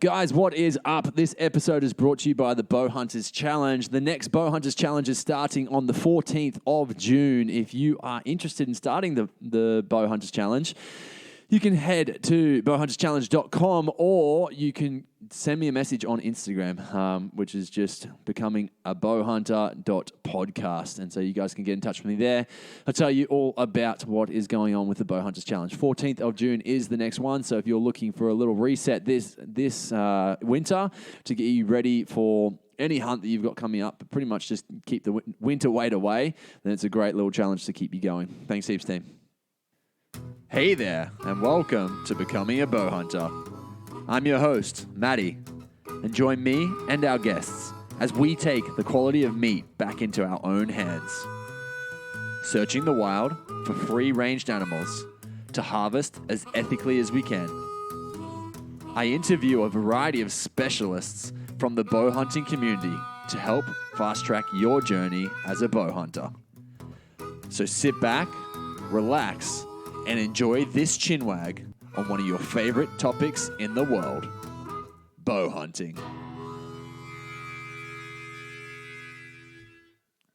Guys, what is up? This episode is brought to you by the Bowhunters Challenge. The next Bowhunters Challenge is starting on the 14th of June. If you are interested in starting the Bowhunters Challenge, you can head to bowhunterschallenge.com or you can send me a message on Instagram, which is just becoming a bowhunter.podcast. And so you guys can get in touch with me there. I'll tell you all about what is going on with the Bowhunters Challenge. 14th of June is the next one. So if you're looking for a little reset this winter to get you ready for any hunt that you've got coming up, but pretty much just keep the winter weight away, then it's a great little challenge to keep you going. Thanks heaps, team. Hey there, and welcome to Becoming a Bowhunter. I'm your host, Matty, and join me and our guests as we take the quality of meat back into our own hands. Searching the wild for free-ranged animals to harvest as ethically as we can. I interview a variety of specialists from the bowhunting community to help fast-track your journey as a bowhunter. So sit back, relax, and enjoy this chinwag on one of your favorite topics in the world, bow hunting.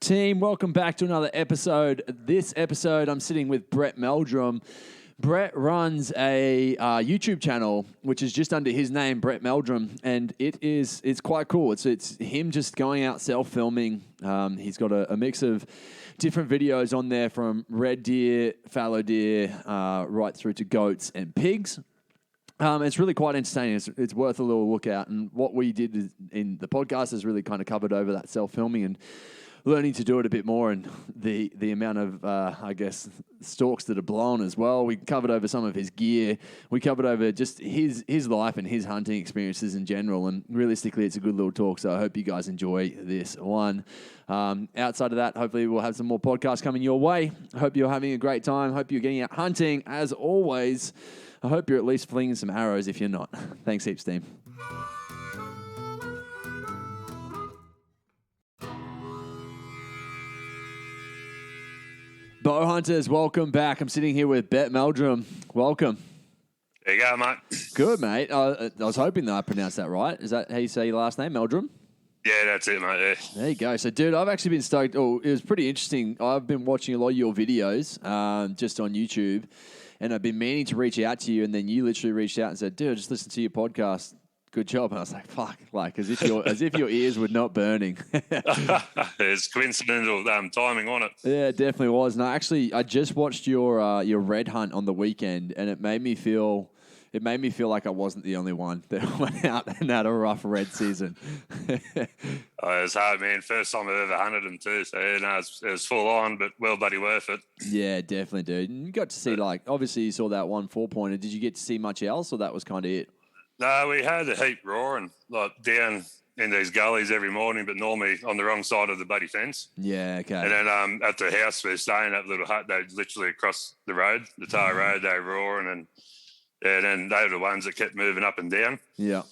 Team, welcome back to another episode. This episode, I'm sitting with Brett Meldrum. Brett runs a YouTube channel, which is just under his name, Brett Meldrum, and it's quite cool. It's him just going out self-filming. He's got a mix of different videos on there from red deer, fallow deer, right through to goats and pigs. It's really quite entertaining. It's worth a little look out. And what we did in the podcast is really kind of covered over that self-filming and learning to do it a bit more and the amount of, stalks that are blown as well. We covered over some of his gear. We covered over just his life and his hunting experiences in general. And realistically, it's a good little talk. So I hope you guys enjoy this one. Outside of that, hopefully we'll have some more podcasts coming your way. I hope you're having a great time. Hope you're getting out hunting. As always, I hope you're at least flinging some arrows if you're not. Thanks heaps, team. Bowhunters, welcome back. I'm sitting here with Brett Meldrum. Welcome. There you go, mate. Good, mate. I was hoping that I pronounced that right. Is that how you say your last name, Meldrum? Yeah, that's it, mate. Yeah. There you go. So, dude, I've actually been stoked. Oh, it was pretty interesting. I've been watching a lot of your videos just on YouTube, and I've been meaning to reach out to you, and then you literally reached out and said, dude, just listen to your podcast. Good job. And I was like, fuck, like as if your ears were not burning. There's coincidental timing on it. Yeah, it definitely was. And I just watched your red hunt on the weekend, and it made me feel like I wasn't the only one that went out and had a rough red season. It was hard, man. First time I've ever hunted them too. So yeah, no, it was full on, but well bloody worth it. Yeah, definitely, dude. And you got to see, like, obviously you saw that one 4-pointer. Did you get to see much else, or that was kind of it? No, we had a heap roaring, like down in these gullies every morning, but normally on the wrong side of the bloody fence. Yeah, okay. And then at the house we're staying, that little hut, they literally across the road, the tar road, they were roaring, and then they were the ones that kept moving up and down. Yeah.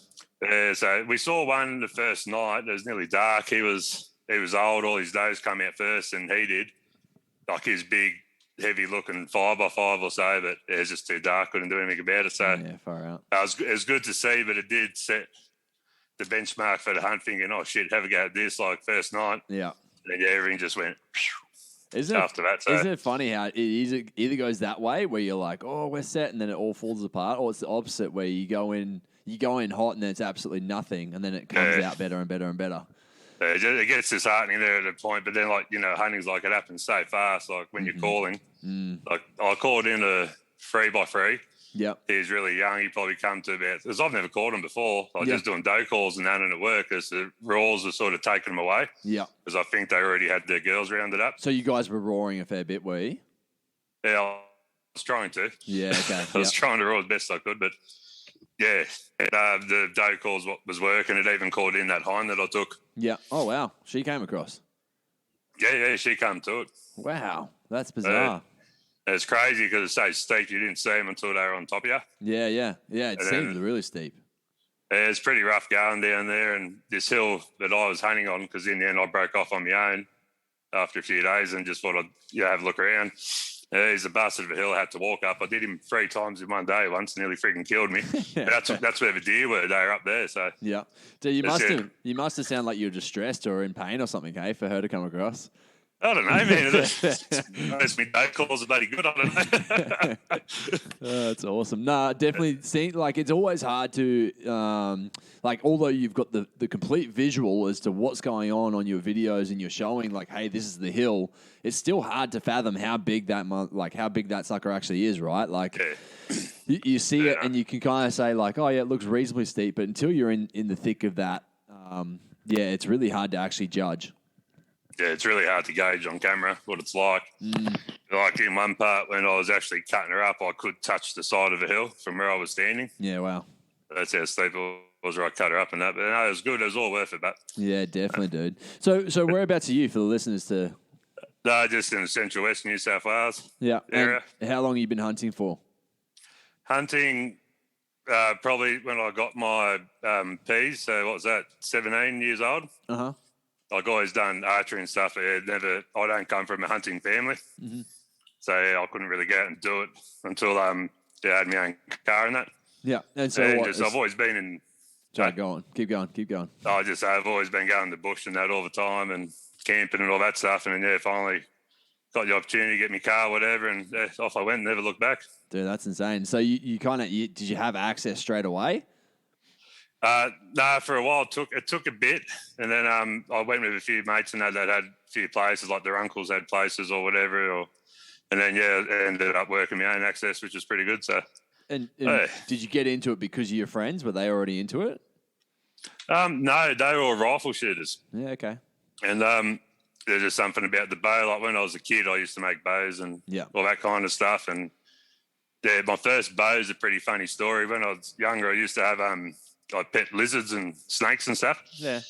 So we saw one the first night. It was nearly dark. He was old. All his does come out first, and he did. Like his big, heavy-looking 5x5 or so, but it was just too dark. Couldn't do anything about it. So yeah, far out. It was good to see, but it did set the benchmark for the hunt. Thinking, oh shit, have a go at this like first night. Yeah. And then everything just went. After that, so. Isn't it funny how it either goes that way where you're like, oh, we're set, and then it all falls apart, or it's the opposite where you go in hot and then it's absolutely nothing, and then it comes out better and better and better. It gets disheartening there at a point, but then, like, you know, hunting's like it happens so fast. Like when you're calling, like I called in a 3x3. Yep. He's really young. He probably come to about, because I've never called him before. I was just doing doe calls and that, and it worked because the roars were sort of taking them away. Yeah. Because I think they already had their girls rounded up. So you guys were roaring a fair bit, were you? Yeah, I was trying to. Yeah, okay. I was trying to roar as best I could, but yeah, the doe calls was working. It even called in that hind that I took. Yeah. Oh, wow. She came across. Yeah, she came to it. Wow. That's bizarre. It's crazy because it's so steep. You didn't see them until they were on top of you. Yeah. It seemed really steep. Yeah, it's pretty rough going down there. And this hill that I was hunting on, because in the end I broke off on my own after a few days and just thought I'd have a look around. Yeah, he's a bastard of a hill. I had to walk up. I did him 3 times in one day once, nearly freaking killed me. That's where the deer were. They were up there. So yeah. Dude, you must have sounded like you were distressed or in pain or something, hey, for her to come across. I don't know, man. It's me day calls are bloody good. I don't know. That's awesome. Nah, definitely. It's always hard to, although you've got the complete visual as to what's going on your videos and you're showing, like, hey, this is the hill. It's still hard to fathom how big that sucker actually is, right? Like, you see it and you can kind of say, like, oh yeah, it looks reasonably steep, but until you're in the thick of that, it's really hard to actually judge. Yeah, it's really hard to gauge on camera what it's like. Like in one part when I was actually cutting her up, I could touch the side of a hill from where I was standing. Yeah, wow. That's how steep it was where I cut her up and that. But no, it was good. It was all worth it, but. Yeah, definitely, dude. So whereabouts are you for the listeners to? No, just in the central west New South Wales area. And how long have you been hunting for? Hunting probably when I got my P's. So what was that, 17 years old? Uh-huh. I've always done archery and stuff. I don't come from a hunting family. Mm-hmm. So I couldn't really go out and do it until I had my own car and that. Yeah. And so I've always been in... Sorry, go on. Keep going. I've always been going to the bush and that all the time and camping and all that stuff. And then, finally got the opportunity to get my car, whatever, and off I went and never looked back. Dude, that's insane. So you kind of... Did you have access straight away? No, for a while it took a bit, and then I went with a few mates and that had a few places, like their uncles had places or whatever, and then I ended up working my own access, which was pretty good. So, and did you get into it because of your friends? Were they already into it? No, they were all rifle shooters. Yeah, okay. And there's just something about the bow. Like when I was a kid, I used to make bows and all that kind of stuff. And my first bow is a pretty funny story. When I was younger, I used to have I pet lizards and snakes and stuff. Yeah.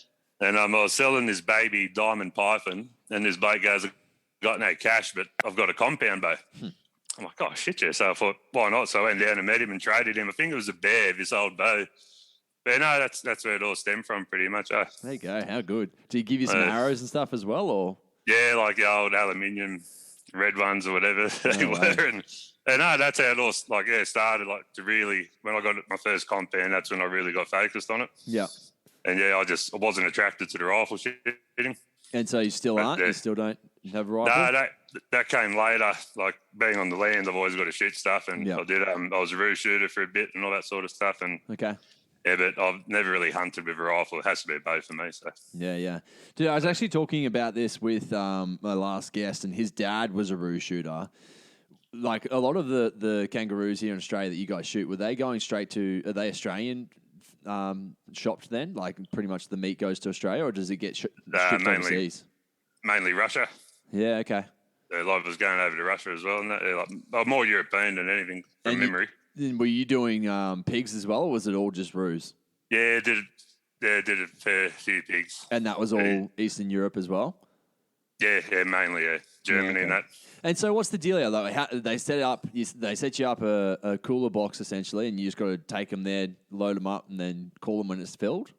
And I was selling this baby diamond python, and this bloke goes, "I've got no cash, but I've got a compound bow." I'm like, "Oh, shit, yeah." So I thought, why not? So I went down and met him and traded him. I think it was a bear, this old bow. But no, that's where it all stemmed from pretty much. There you go. How good. Did he give you some arrows and stuff as well? Or? Yeah, like the old aluminium red ones or whatever they were. And no, that's how it all started. Like to really, when I got my first compound, that's when I really got focused on it. Yeah. And I wasn't attracted to the rifle shooting. And so you still aren't? You still don't have a rifle? No, that came later. Like being on the land, I've always got to shoot stuff, and I did. I was a roo shooter for a bit and all that sort of stuff. And okay. Yeah, but I've never really hunted with a rifle. It has to be a bow for me. So yeah. Dude, I was actually talking about this with my last guest, and his dad was a roo shooter. Like a lot of the kangaroos here in Australia that you guys shoot, were they going straight to? Are they Australian shopped then? Like pretty much the meat goes to Australia, or does it get shipped overseas? Mainly Russia. Yeah. Okay. A lot of us going over to Russia as well, and more European than anything from memory. Were you doing pigs as well, or was it all just roos? Yeah, did a fair few pigs. And that was all Eastern Europe as well? Yeah, mainly, Germany and that. And so what's the dealio, though? They set you up a cooler box, essentially, and you just got to take them there, load them up, and then call them when it's filled?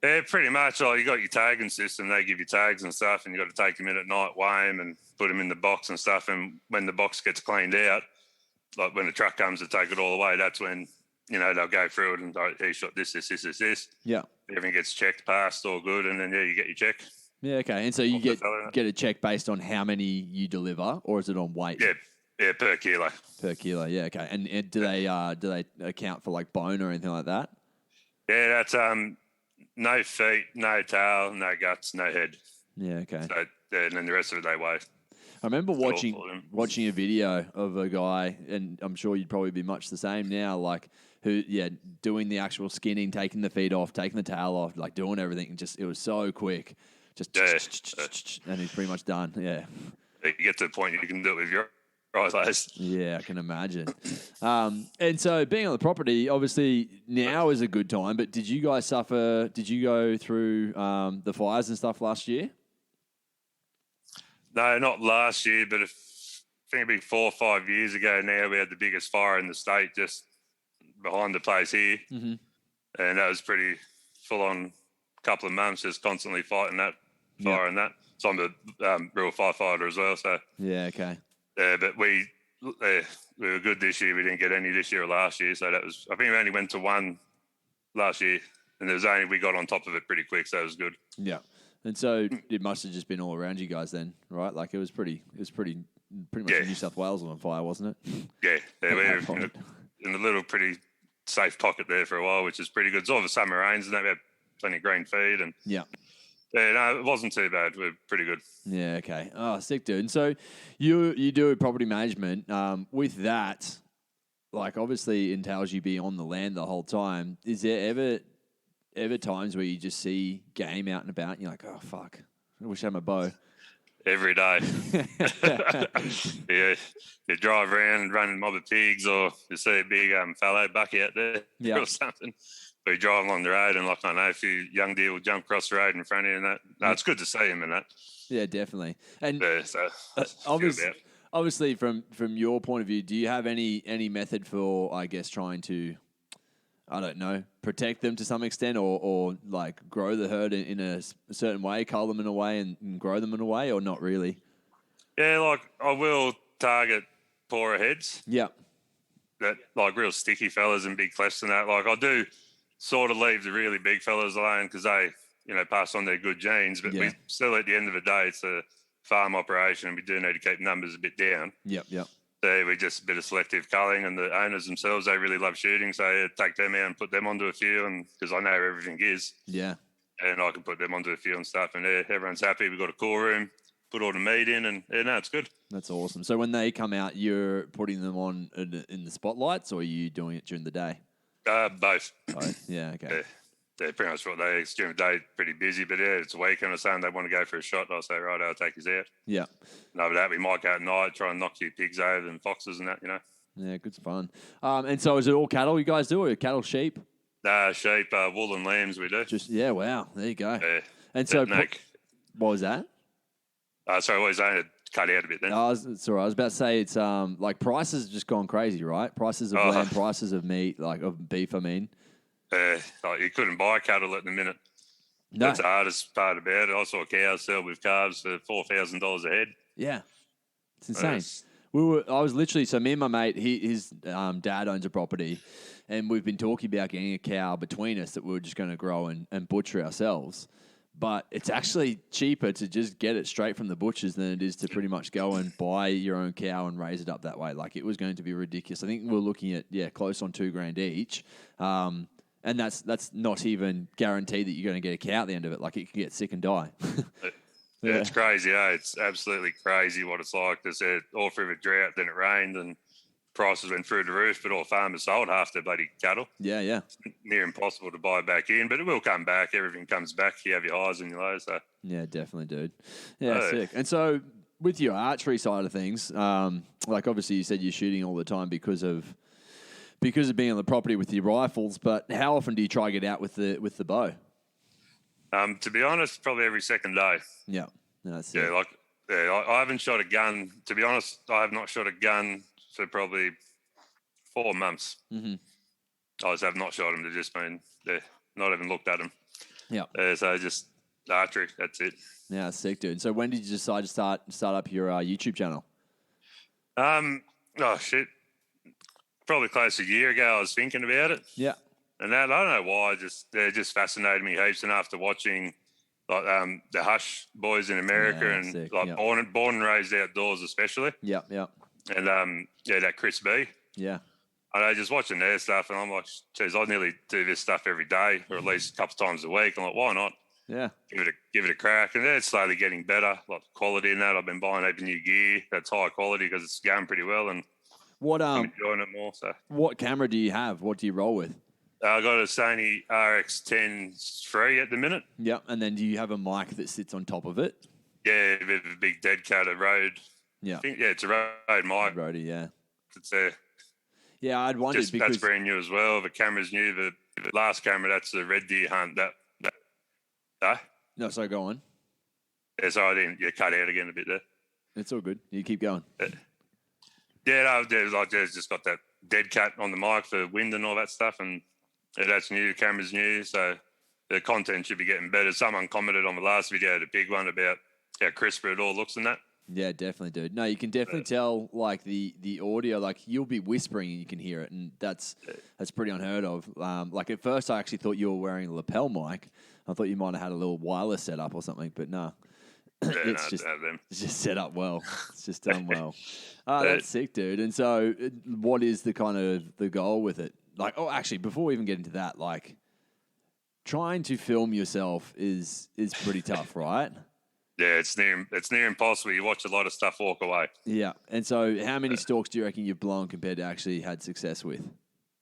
Yeah, pretty much. You got your tagging system. They give you tags and stuff, and you got to take them in at night, weigh them, and put them in the box and stuff. And when the box gets cleaned out, like when the truck comes to take it all away, that's when, they'll go through it and he shot this. Yeah. Everything gets checked, passed, all good, and then, you get your check. Yeah, okay. And so you get a check based on how many you deliver, or is it on weight? Yeah, per kilo. Per kilo, yeah, okay. And do they account for like bone or anything like that? Yeah, that's no feet, no tail, no guts, no head. Yeah, okay. So, and then the rest of it they weigh. I remember watching a video of a guy, and I'm sure you'd probably be much the same now, like doing the actual skinning, taking the feet off, taking the tail off, like doing everything. And it was so quick. And he's pretty much done. Yeah. You get to the point you can do it with your eyes. Yeah, I can imagine. And so being on the property, obviously now is a good time, but did you guys suffer, did you go through the fires and stuff last year? No, not last year, but I think it'd be 4 or 5 years ago now, we had the biggest fire in the state just behind the place here. Mm-hmm. And that was pretty full-on couple of months just constantly fighting that fire and that. So I'm a real firefighter as well. So yeah, okay. But we were good this year. We didn't get any this year or last year. So that was, I think we only went to one last year, and we got on top of it pretty quick. So it was good. Yeah. And so it must have just been all around you guys then, right? Like it was pretty much New South Wales on fire, wasn't it? Yeah. We were in a little pretty safe pocket there for a while, which is pretty good. It's all the summer rains and that. We had plenty of green feed and no, it wasn't too bad. We're pretty good. Yeah, okay. Oh, sick, dude. And so you do property management. With that, like obviously entails you be on the land the whole time. Is there ever times where you just see game out and about and you're like, oh, fuck, I wish I had my bow? Every day. Yeah. You drive around and run a mob of pigs, or you see a big fallow buck out there or something. Or you drive along the road and, like, I know, a few young deer will jump across the road in front of you and that. No, it's good to see him and that. Yeah, definitely. And so obviously from your point of view, do you have any method for, I guess, trying to, I don't know, protect them to some extent or like grow the herd in a certain way, cull them in a way and grow them in a way, or not really? Yeah, like I will target poorer heads. Yeah. That, like, real sticky fellas and big clefts and that. Like, I do sort of leave the really big fellas alone because they, pass on their good genes. But we still, at the end of the day, it's a farm operation and we do need to keep numbers a bit down. Yep. So we just a bit of selective culling, and the owners themselves, they really love shooting. So I take them out and put them onto a few, and because I know where everything is. Yeah. And I can put them onto a few and stuff, and everyone's happy. We've got a cool room, put all the meat in, and no, it's good. That's awesome. So when they come out, you're putting them on in the spotlights, or are you doing it during the day? Both. Both. Yeah. Okay. They're pretty much what they during the day, pretty busy. But it's a weekend or something, they want to go for a shot. I'll say, right, I'll take his out. Yeah. And over that, we might go at night, try and knock a few pigs over and foxes and that, Yeah, good fun. And so is it all cattle you guys do, or cattle, sheep? Sheep, wool and lambs we do. Wow, there you go. Yeah. And so what was that? Sorry, what was that? Cut out a bit then. It's all right. I was about to say it's like prices have just gone crazy, right? Prices of lamb, prices of meat, like of beef, I mean. Like you couldn't buy cattle at the minute. No. That's the hardest part about it. I saw cows sell with calves for $4,000 a head. Yeah. It's insane. I was literally, so me and my mate, his dad owns a property, and we've been talking about getting a cow between us that we were just going to grow and butcher ourselves. But it's actually cheaper to just get it straight from the butchers than it is to pretty much go and buy your own cow and raise it up that way. Like, it was going to be ridiculous. I think we're looking at, close on $2,000 each. And that's not even guaranteed that you're going to get a cow at the end of it. Like, it can get sick and die. Yeah, it's crazy. It's absolutely crazy what it's like. They said all through the drought, then it rained and prices went through the roof, but all farmers sold half their bloody cattle. Yeah. It's near impossible to buy back in, but it will come back. Everything comes back. You have your highs and your lows. So. Yeah, definitely, dude. Yeah, sick. And so with your archery side of things, like obviously you said you're shooting all the time because of being on the property with your rifles, but how often do you try to get out with the bow? To be honest, probably every second day. Yeah. No, that's I haven't shot a gun. To be honest, I have not shot a gun for probably 4 months. Mm-hmm. I just have not shot them. They've just been, not even looked at them. Yeah. So just archery, that's it. Yeah, sick, dude. So when did you decide to start up your YouTube channel? Oh, shit. Probably close to a year ago, I was thinking about it. Yeah. And that, I don't know why, they just fascinated me heaps. And after watching like the Hush boys in America and sick. Like born and raised outdoors especially. Yeah. And that Chris B. Yeah. I know, just watching their stuff, and I'm like, geez, I nearly do this stuff every day, or at least a couple of times a week. I'm like, why not? Yeah. Give it a crack. And it's slowly getting better, like the quality in that. I've been buying heaps of new gear that's high quality because it's going pretty well, and I'm enjoying it more. So, what camera do you have? What do you roll with? I got a Sony RX10 3 at the minute. Yeah, and then do you have a mic that sits on top of it? Yeah, a bit of a big dead cut, a Rode. Yeah. It's a Rode mic. Rode, yeah. It's yeah, I'd wondered because that's brand new as well. The camera's new. The last camera, that's the red deer hunt. No, sorry, go on. Yeah, sorry, I didn't cut out again a bit there. It's all good. You keep going. There's just got that dead cut on the mic for wind and all that stuff, and that's new. The camera's new, so the content should be getting better. Someone commented on the last video, the big one, about how crisper it all looks and that. Yeah, definitely, dude. No, you can definitely tell like the audio, like you'll be whispering and you can hear it, and that's pretty unheard of. Like at first, I actually thought you were wearing a lapel mic. I thought you might have had a little wireless setup or something, but no. It's just set up well. It's just done well. That's sick, dude. And so, what is the kind of the goal with it? Like, oh, actually, before we even get into that, like, trying to film yourself is pretty tough, right? Yeah, it's near impossible. You watch a lot of stuff walk away. Yeah. And so, how many stalks do you reckon you've blown compared to actually had success with?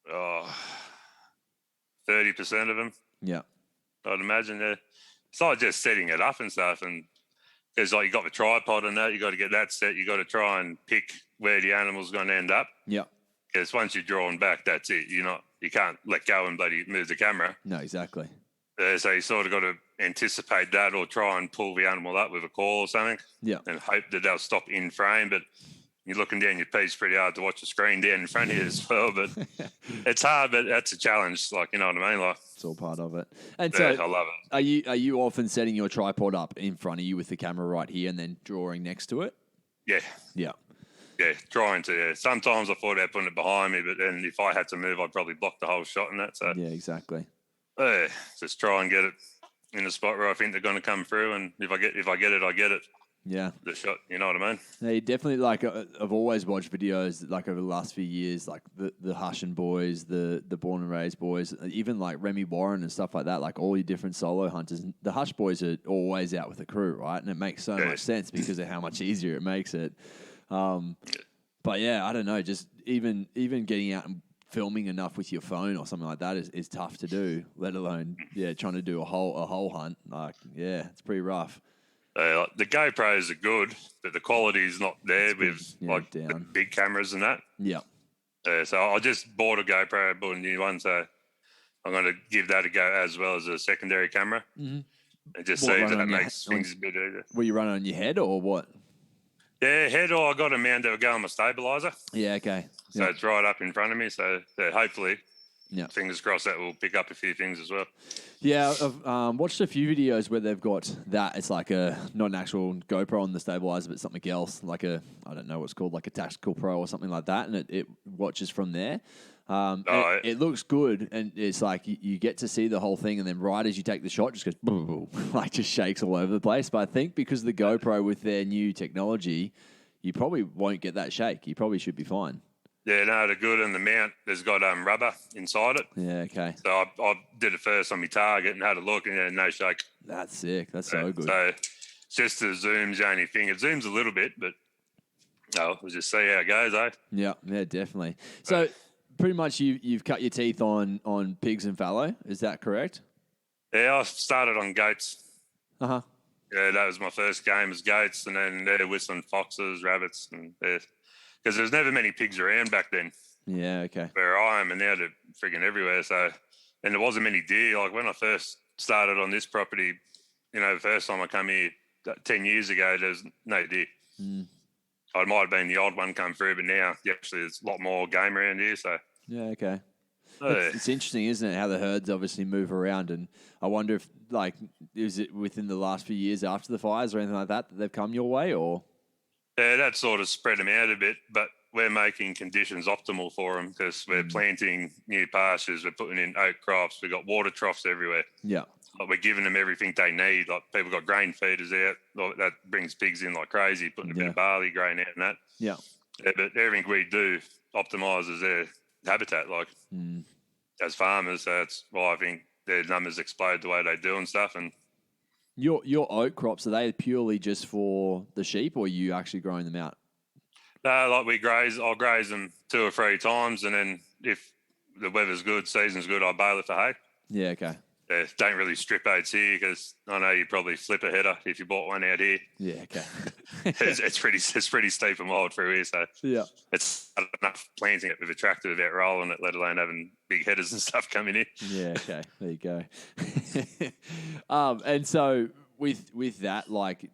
30% of them. Yeah. I'd imagine. Yeah. It's not just setting it up and stuff, and because like you got the tripod and that, you got to get that set. You got to try and pick where the animal's going to end up. Yeah. Because once you're drawn back, that's it. You can't let go and bloody move the camera. No, exactly. So you sort of got to anticipate that, or try and pull the animal up with a call or something. Yeah. And hope that they'll stop in frame. But you're looking down your piece, pretty hard to watch the screen down in front of you as well. But it's hard, but that's a challenge. Like, you know what I mean? Like, it's all part of it. And so, I love it. Are you often setting your tripod up in front of you with the camera right here and then drawing next to it? Yeah. Yeah. Yeah, trying to. Yeah. Sometimes I thought about putting it behind me, but then if I had to move, I'd probably block the whole shot and that. So yeah, exactly. Just try and get it in the spot where I think they're going to come through, and if I get it, I get it. Yeah, the shot. You know what I mean? They definitely like. I've always watched videos like over the last few years, like the Hushin boys, the Born and Raised boys, even like Remy Warren and stuff like that. Like all your different solo hunters. The Hush boys are always out with the crew, right? And it makes so much sense because of how much easier it makes it. But yeah, I don't know. Just even getting out and filming enough with your phone or something like that is tough to do. Let alone trying to do a whole hunt. Like it's pretty rough. The GoPros are good, but the quality is not there with the big cameras and that. Yeah. So I just bought a GoPro, bought a new one, so I'm going to give that a go as well as a secondary camera. Mm-hmm. And just see if that makes things a bit easier. Were you running on your head or what? Yeah, head or I got a mount that will go on my stabilizer. Yeah, okay. So it's right up in front of me. So hopefully, fingers crossed, that will pick up a few things as well. Yeah, I've watched a few videos where they've got that. It's like not an actual GoPro on the stabilizer, but something else, like I don't know what's called, like a Tactical Pro or something like that, and it watches from there. It looks good, and it's like you get to see the whole thing, and then right as you take the shot, just goes boom, boom, like just shakes all over the place. But I think because of the GoPro with their new technology, you probably won't get that shake. You probably should be fine. Yeah, no, they're good, and the mount there's got rubber inside it. Yeah, okay. So I did it first on my target and had a look, and no shake. That's sick. That's so good. So just the zoom's the only thing. It zooms a little bit, but we'll just see how it goes, eh? Yeah, definitely. So. Pretty much you've cut your teeth on pigs and fallow. Is that correct? Yeah, I started on goats. Uh-huh. Yeah, that was my first game was goats, and then they're whistling foxes, rabbits, and because there's never many pigs around back then. Yeah, okay. Where I am, and now they're frigging everywhere. So, and there wasn't many deer. Like when I first started on this property, the first time I come here 10 years ago, there's no deer. Mm. I might have been the odd one come through, but now actually there's a lot more game around here. So yeah, okay. It's interesting, isn't it, how the herds obviously move around, and I wonder if is it within the last few years after the fires or anything like that they've come your way, or? Yeah, that sort of spread them out a bit, but we're making conditions optimal for them because we're planting new pastures, we're putting in oak crops, we've got water troughs everywhere. Yeah. Like we're giving them everything they need. Like people got grain feeders out. Like that brings pigs in like crazy, putting a bit of barley grain out and that. Yeah. But everything we do optimises their habitat, like as farmers. So that's why I think their numbers explode the way they do and stuff. And your oak crops, are they purely just for the sheep, or are you actually growing them out? No, like I'll graze them 2 or 3 times, and then if the weather's good, season's good, I'll bale it for hay. Yeah, okay. Yeah, don't really strip oats here because I know you probably flip a header if you bought one out here. Yeah, okay. it's pretty steep and wild through here, so yeah, it's not enough planting it with a tractor without rolling it, let alone having big headers and stuff coming in. Yeah, okay, there you go. And so with that, like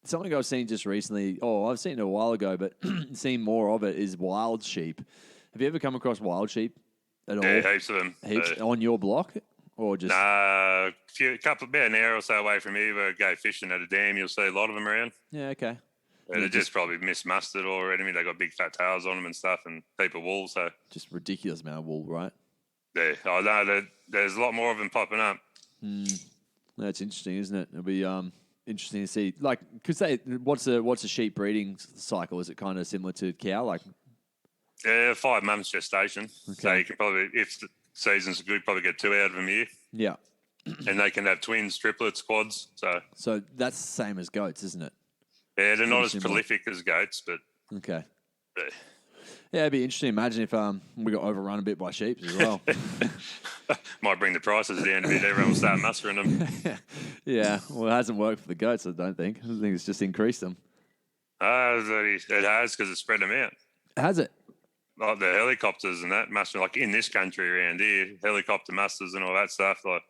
something I've seen just recently. I've seen it a while ago, but seen more of it is wild sheep. Have you ever come across wild sheep at all? Yeah, heaps of them. Heaps on your block. Or just about an hour or so away from here, where I go fishing at a dam, you'll see a lot of them around. Yeah, okay. They're just probably mismusted or anything. They got big fat tails on them and stuff, and heap of wool. So just ridiculous amount of wool, right? Yeah, I know there's a lot more of them popping up. That's interesting, isn't it? It'll be interesting to see. Like, could say, what's a sheep breeding cycle? Is it kind of similar to cow? Like, 5 months gestation. Okay. So you can probably, if the season's good, probably get 2 out of them a year. Yeah. And they can have twins, triplets, quads. So that's the same as goats, isn't it? Yeah, they're not as prolific as goats, but okay. Yeah, it'd be interesting. Imagine if we got overrun a bit by sheep as well. Might bring the prices down a bit. Everyone will start mustering them. Yeah, well, it hasn't worked for the goats, I don't think. I think it's just increased them. It has because it spread them out. Has it? Like the helicopters and that mustering, like in this country around here, helicopter musters and all that stuff, like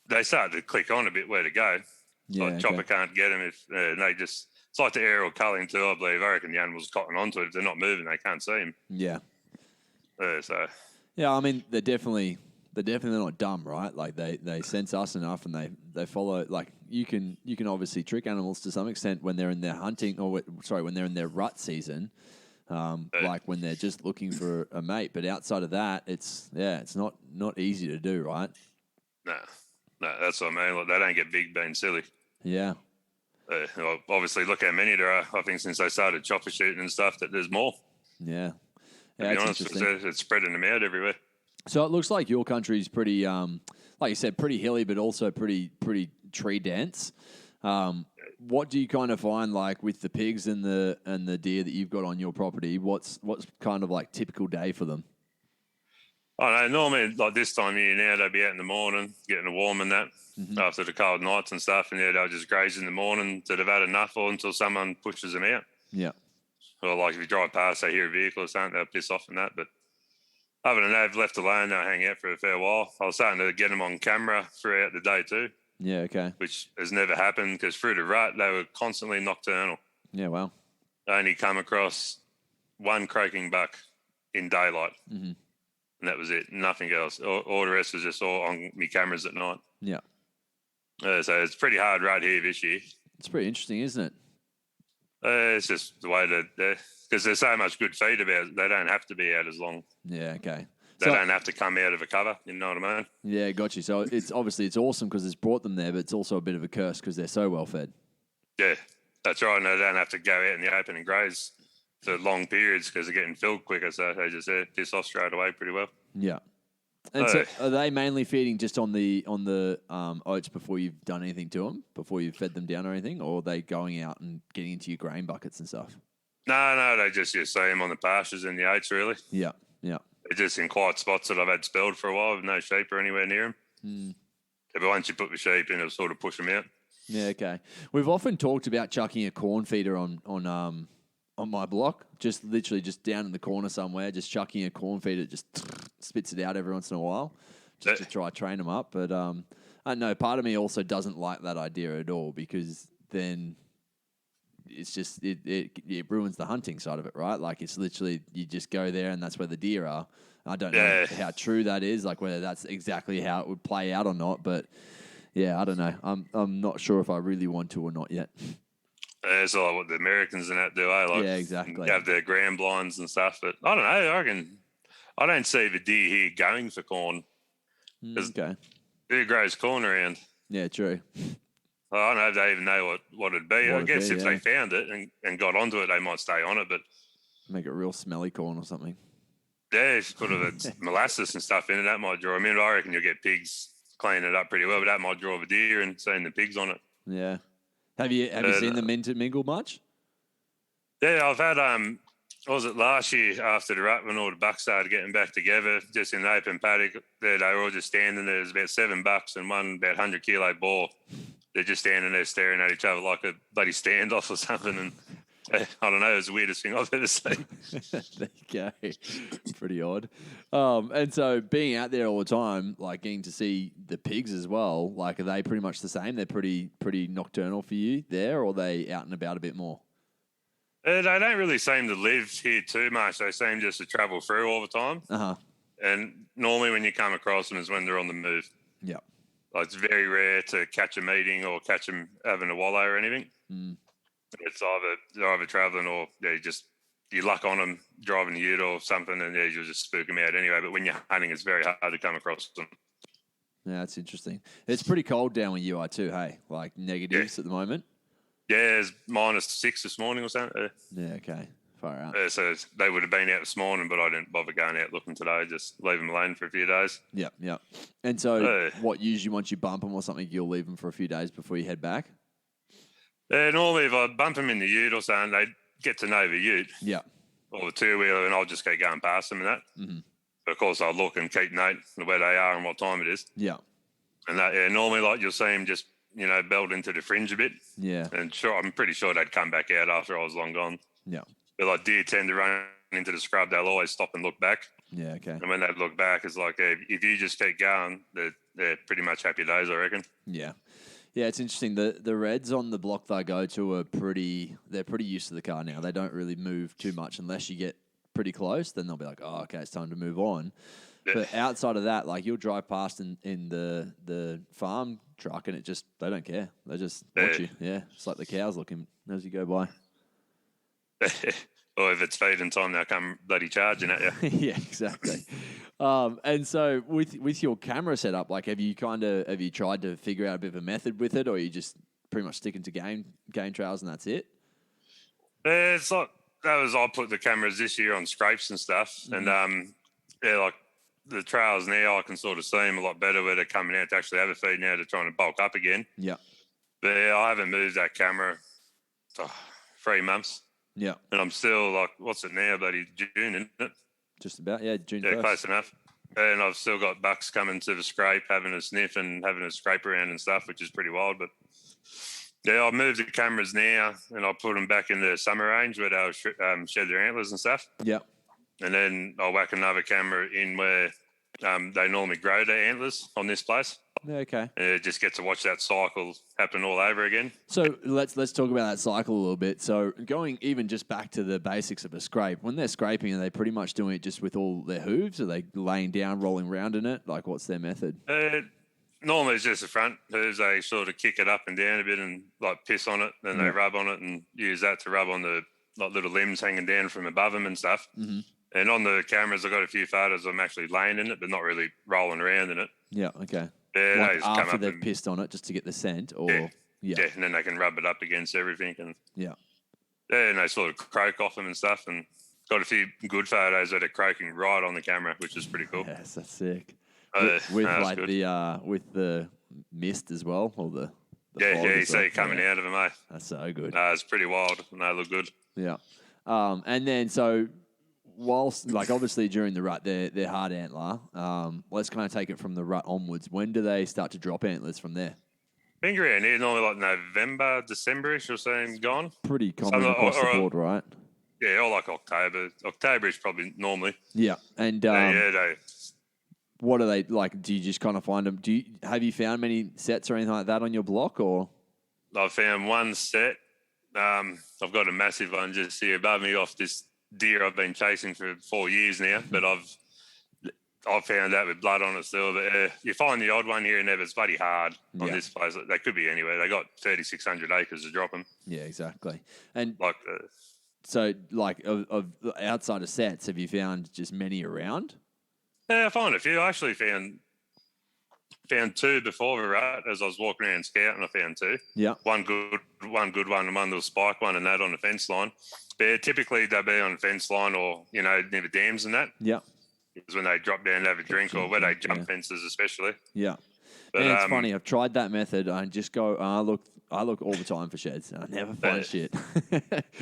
they start to click on a bit where to go. Yeah, like chopper can't get them if they just. It's like the aerial culling too, I believe. I reckon the animals cotton onto it. If they're not moving, they can't see them. Yeah. Yeah, I mean, they're definitely not dumb, right? Like they sense us enough, and they follow. Like you can obviously trick animals to some extent when they're in their hunting, when they're in their rut season, like when they're just looking for a mate. But outside of that, it's not easy to do, right? No, that's what I mean. Look, they don't get big being silly. Yeah. Obviously, look how many there are. I think since they started chopper shooting and stuff, that there's more. Yeah. To be honest, it's spreading them out everywhere. So it looks like your country's pretty, like you said, pretty hilly, but also pretty tree dense. What do you kind of find like with the pigs and the deer that you've got on your property? What's kind of like typical day for them? I know, normally like this time of year now, they'll be out in the morning, getting a warm and that after the cold nights and stuff, and they'll just graze in the morning till they've had enough or until someone pushes them out. Yeah. Or like if you drive past, they hear a vehicle or something, they'll piss off and that. But other than that, if left alone, they'll hang out for a fair while. I was starting to get them on camera throughout the day too. Yeah, okay. Which has never happened because through the rut, they were constantly nocturnal. Yeah, wow. I only come across one croaking buck in daylight. Mm-hmm. And that was it. Nothing else. All the rest was just all on me cameras at night. Yeah. So it's pretty hard right here this year. It's pretty interesting, isn't it? It's just the way that because there's so much good feed about it, they don't have to be out as long. Yeah, okay. They don't have to come out of a cover, you know what I mean? Yeah, got you. So it's awesome because it's brought them there, but it's also a bit of a curse because they're so well fed. Yeah, that's right. And they don't have to go out in the open and graze for long periods because they're getting filled quicker, so they just piss off straight away pretty well. Yeah. And so are they mainly feeding just on the oats before you've done anything to them, before you've fed them down or anything, or are they going out and getting into your grain buckets and stuff? No, they just see them on the pastures and the oats, really. Yeah, yeah. They're just in quiet spots that I've had spelled for a while with no sheep or anywhere near them. But once you put the sheep in, it'll sort of push them out. Yeah, okay. We've often talked about chucking a corn feeder on my block, just literally just down in the corner somewhere, just chucking a corn feeder, just spits it out every once in a while, just to try train them up. But I don't know, part of me also doesn't like that idea at all because then it's just it ruins the hunting side of it, right? Like it's literally you just go there and that's where the deer are. I don't know how true that is, like whether that's exactly how it would play out or not. But yeah, I don't know. I'm not sure if I really want to or not yet. It's like what the Americans and that do, Like, yeah, exactly. Have their ground blinds and stuff. But I don't know. I reckon I don't see the deer here going for corn. Okay. Deer grows corn around. Yeah, true. I don't know if they even know what it'd be. I guess if they found it and got onto it, they might stay on it. But make it real smelly corn or something. Yeah, if you put molasses and stuff in it, that might draw them in. I reckon you'll get pigs cleaning it up pretty well, but that might draw the deer and seeing the pigs on it. Yeah. Have you seen them mingle much? Yeah, I've had was it last year after the rut when all the bucks started getting back together, just in the open paddock, they were all just standing there. There's about 7 bucks and one about 100 kilo boar. They're just standing there staring at each other like a bloody standoff or something. And I don't know, it was the weirdest thing I've ever seen. There you go. Pretty odd. And so being out there all the time, like getting to see the pigs as well, like are they pretty much the same? They're pretty nocturnal for you there, or are they out and about a bit more? They don't really seem to live here too much. They seem just to travel through all the time. Uh-huh. And normally when you come across them is when they're on the move. Yeah. Like it's very rare to catch a meeting or catch them having a wallow or anything. It's they're either travelling or you luck on them driving the ute or something, and you'll just spook them out anyway. But when you're hunting, it's very hard to come across them. Yeah, that's interesting. It's pretty cold down where you are too, hey? Like negatives at the moment? Yeah, it's -6 this morning or something. Yeah, okay. Far out. So they would have been out this morning, but I didn't bother going out looking today. Just leave them alone for a few days. Yep. And so usually once you bump them or something, you'll leave them for a few days before you head back? Normally if I bump them in the ute or something, they get to know the ute. Yeah. Or the two-wheeler, and I'll just keep going past them and that. Mm-hmm. But of course, I'll look and keep note of where they are and what time it is. Yeah. And that, normally, like, you'll see them just, belt into the fringe a bit. Yeah. And I'm pretty sure they'd come back out after I was long gone. Yeah. But like deer tend to run into the scrub, they'll always stop and look back. Yeah, okay. And when they look back, it's like, if you just keep going, they're pretty much happy days, I reckon. Yeah. Yeah, it's interesting. The reds on the block that I go to they're pretty used to the car now. They don't really move too much unless you get pretty close. Then they'll be like, oh, okay, it's time to move on. Yeah. But outside of that, like you'll drive past in the farm truck and they don't care. They just watch you. Yeah, it's like the cows looking as you go by. Or if it's feeding time, they'll come bloody charging at you. Yeah, exactly. And so with your camera setup, like have you tried to figure out a bit of a method with it, or are you just pretty much sticking to game trails and that's it? It's like I put the cameras this year on scrapes and stuff, and like the trails now I can sort of see them a lot better where they're coming out to actually have a feed now. They're trying to bulk up again. Yeah. But I haven't moved that camera 3 months. Yeah. And I'm still like, what's it now, bloody June, isn't it? Just about, yeah, June 1st. Yeah, close enough. And I've still got bucks coming to the scrape, having a sniff and having a scrape around and stuff, which is pretty wild. But yeah, I've moved the cameras now and I'll put them back in the summer range where they'll shed their antlers and stuff. Yeah. And then I'll whack another camera in where they normally grow their antlers on this place. Okay. And it just gets to watch that cycle happen all over again. So let's talk about that cycle a little bit. So going even just back to the basics of a scrape, when they're scraping, are they pretty much doing it just with all their hooves? Are they laying down, rolling around in it? Like, what's their method? Normally it's just the front hooves. They sort of kick it up and down a bit and like piss on it. Then they rub on it and use that to rub on the like little limbs hanging down from above them and stuff. Mm-hmm. And on the cameras, I've got a few photos I'm actually laying in it, but not really rolling around in it. Yeah, okay. Yeah, like they just after come up they've and, pissed on it just to get the scent? Or yeah, and then they can rub it up against everything. And yeah, and they sort of croak off them and stuff. And got a few good photos that are croaking right on the camera, which is pretty cool. Yes, that's sick. With the mist as well, or the you see it coming out of them, mate. That's so good. It's pretty wild, and they look good. Yeah, and then so whilst like obviously during the rut they're hard antler. Let's kind of take it from the rut onwards. When do they start to drop antlers from there? I think around here, normally like November, December-ish, you'll see them gone. Pretty common across the board, right? Yeah, or like October. October-ish probably normally. Yeah, and what are they like? Do you just kind of find them? Have you found many sets or anything like that on your block, or? I've found one set. I've got a massive one just here above me off this deer I've been chasing for 4 years now, but I've found that with blood on it still. But you find the odd one here and there, but it's bloody hard on this place. They could be anywhere. They got 3,600 acres to drop them. Yeah, exactly. And like, so like of outside of sets, have you found just many around? Yeah, I found a few. I actually found two before the rut as I was walking around scouting. I found two. Yeah, one good one, and one little spike one, and that on the fence line. But typically they'll be on the fence line or near the dams and that. Yeah, because when they drop down to have a drink or where they jump fences, especially. Yeah, but it's funny. I've tried that method. I just go. I look all the time for sheds, and I never find shit.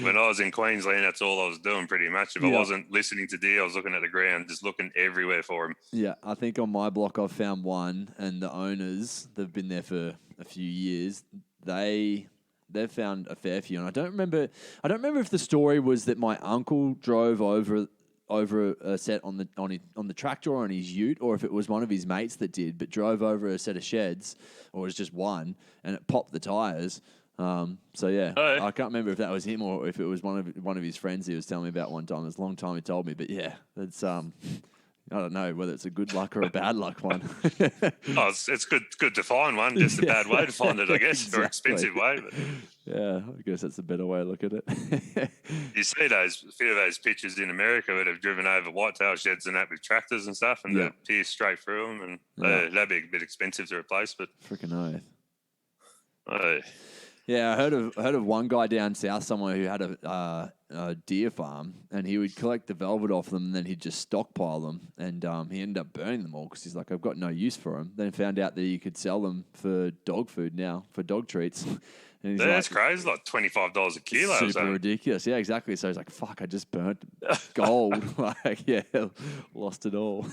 When I was in Queensland, that's all I was doing pretty much. If I wasn't listening to deer, I was looking at the ground, just looking everywhere for them. Yeah, I think on my block I've found one, and the owners, they've been there for a few years. They've found a fair few, and I don't remember if the story was that my uncle drove over a set on the tractor or on his ute, or if it was one of his mates that did, but drove over a set of sheds, or it was just one, and it popped the tires. So yeah, I can't remember if that was him or if it was one of his friends he was telling me about one time. It was a long time he told me, but yeah, that's I don't know whether it's a good luck or a bad luck one. It's good to find one, just a bad way to find it, I guess, exactly. or expensive way. But yeah, I guess that's a better way to look at it. You see a few of those pictures in America that have driven over whitetail sheds and that with tractors and stuff, and they pierce straight through them, and that'd be a bit expensive to replace. But freaking oath. Yeah, I heard of one guy down south somewhere who had a deer farm, and he would collect the velvet off them, and then he'd just stockpile them, and he ended up burning them all because he's like, I've got no use for them. Then found out that you could sell them for dog food now, for dog treats. And he's that's crazy, like $25 a kilo. Super ridiculous. Yeah, exactly. So he's like, fuck, I just burnt gold. Lost it all.